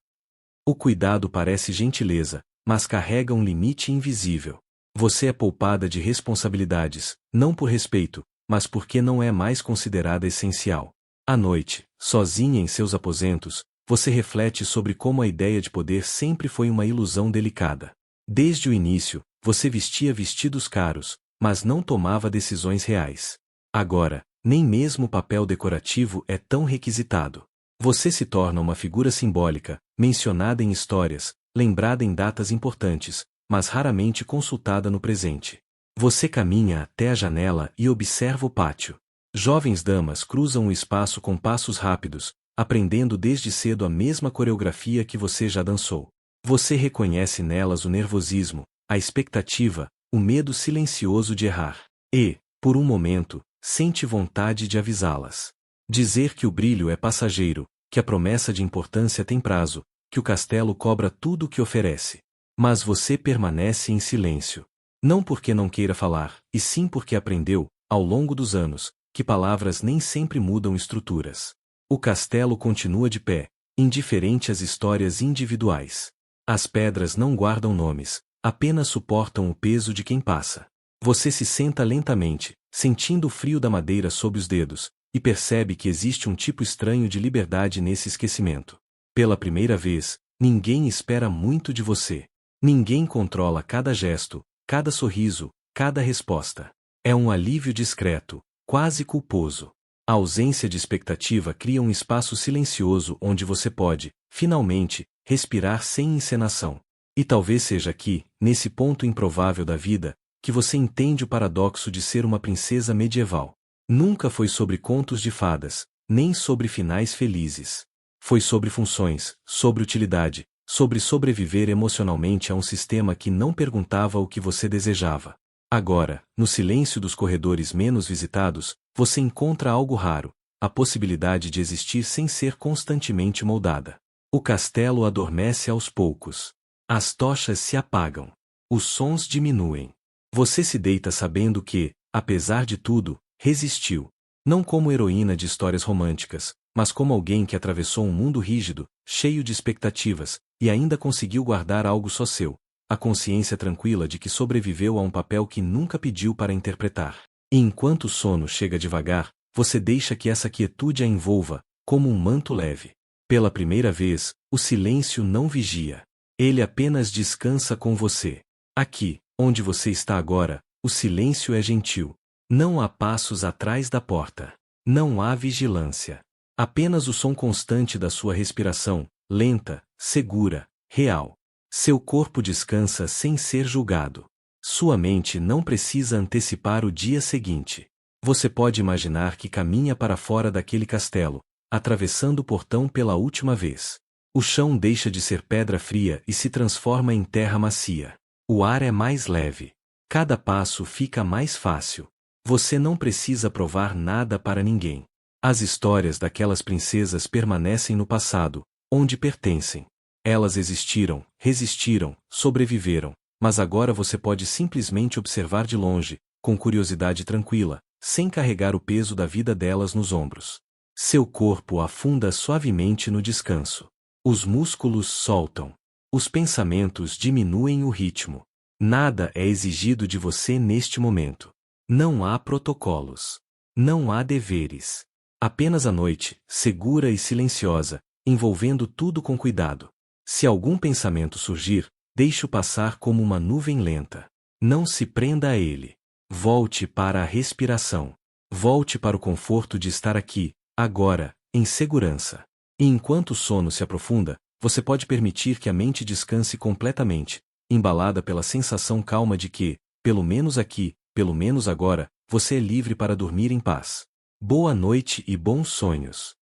O cuidado parece gentileza, mas carrega um limite invisível. Você é poupada de responsabilidades, não por respeito, mas porque não é mais considerada essencial. À noite, sozinha em seus aposentos, você reflete sobre como a ideia de poder sempre foi uma ilusão delicada. Desde o início, você vestia vestidos caros, mas não tomava decisões reais. Agora, nem mesmo o papel decorativo é tão requisitado. Você se torna uma figura simbólica, mencionada em histórias, lembrada em datas importantes, mas raramente consultada no presente. Você caminha até a janela e observa o pátio. Jovens damas cruzam o espaço com passos rápidos, aprendendo desde cedo a mesma coreografia que você já dançou. Você reconhece nelas o nervosismo, a expectativa, o medo silencioso de errar. E, por um momento, sente vontade de avisá-las. Dizer que o brilho é passageiro, que a promessa de importância tem prazo, que o castelo cobra tudo o que oferece. Mas você permanece em silêncio. Não porque não queira falar, e sim porque aprendeu, ao longo dos anos, que palavras nem sempre mudam estruturas. O castelo continua de pé, indiferente às histórias individuais. As pedras não guardam nomes, apenas suportam o peso de quem passa. Você se senta lentamente, sentindo o frio da madeira sob os dedos, e percebe que existe um tipo estranho de liberdade nesse esquecimento. Pela primeira vez, ninguém espera muito de você. Ninguém controla cada gesto, cada sorriso, cada resposta. É um alívio discreto, quase culposo. A ausência de expectativa cria um espaço silencioso onde você pode, finalmente, respirar sem encenação. E talvez seja aqui, nesse ponto improvável da vida, que você entende o paradoxo de ser uma princesa medieval. Nunca foi sobre contos de fadas, nem sobre finais felizes. Foi sobre funções, sobre utilidade, sobre sobreviver emocionalmente a um sistema que não perguntava o que você desejava. Agora, no silêncio dos corredores menos visitados, você encontra algo raro, a possibilidade de existir sem ser constantemente moldada. O castelo adormece aos poucos. As tochas se apagam. Os sons diminuem. Você se deita sabendo que, apesar de tudo, resistiu. Não como heroína de histórias românticas, mas como alguém que atravessou um mundo rígido, cheio de expectativas, e ainda conseguiu guardar algo só seu. A consciência tranquila de que sobreviveu a um papel que nunca pediu para interpretar. E enquanto o sono chega devagar, você deixa que essa quietude a envolva, como um manto leve. Pela primeira vez, o silêncio não vigia. Ele apenas descansa com você. Aqui, onde você está agora, o silêncio é gentil. Não há passos atrás da porta. Não há vigilância. Apenas o som constante da sua respiração, lenta, segura, real. Seu corpo descansa sem ser julgado. Sua mente não precisa antecipar o dia seguinte. Você pode imaginar que caminha para fora daquele castelo, atravessando o portão pela última vez. O chão deixa de ser pedra fria e se transforma em terra macia. O ar é mais leve. Cada passo fica mais fácil. Você não precisa provar nada para ninguém. As histórias daquelas princesas permanecem no passado, onde pertencem. Elas existiram, resistiram, sobreviveram, mas agora você pode simplesmente observar de longe, com curiosidade tranquila, sem carregar o peso da vida delas nos ombros. Seu corpo afunda suavemente no descanso. Os músculos soltam. Os pensamentos diminuem o ritmo. Nada é exigido de você neste momento. Não há protocolos. Não há deveres. Apenas a noite, segura e silenciosa, envolvendo tudo com cuidado. Se algum pensamento surgir, deixe-o passar como uma nuvem lenta. Não se prenda a ele. Volte para a respiração. Volte para o conforto de estar aqui, agora, em segurança. E enquanto o sono se aprofunda, você pode permitir que a mente descanse completamente, embalada pela sensação calma de que, pelo menos aqui, pelo menos agora, você é livre para dormir em paz. Boa noite e bons sonhos.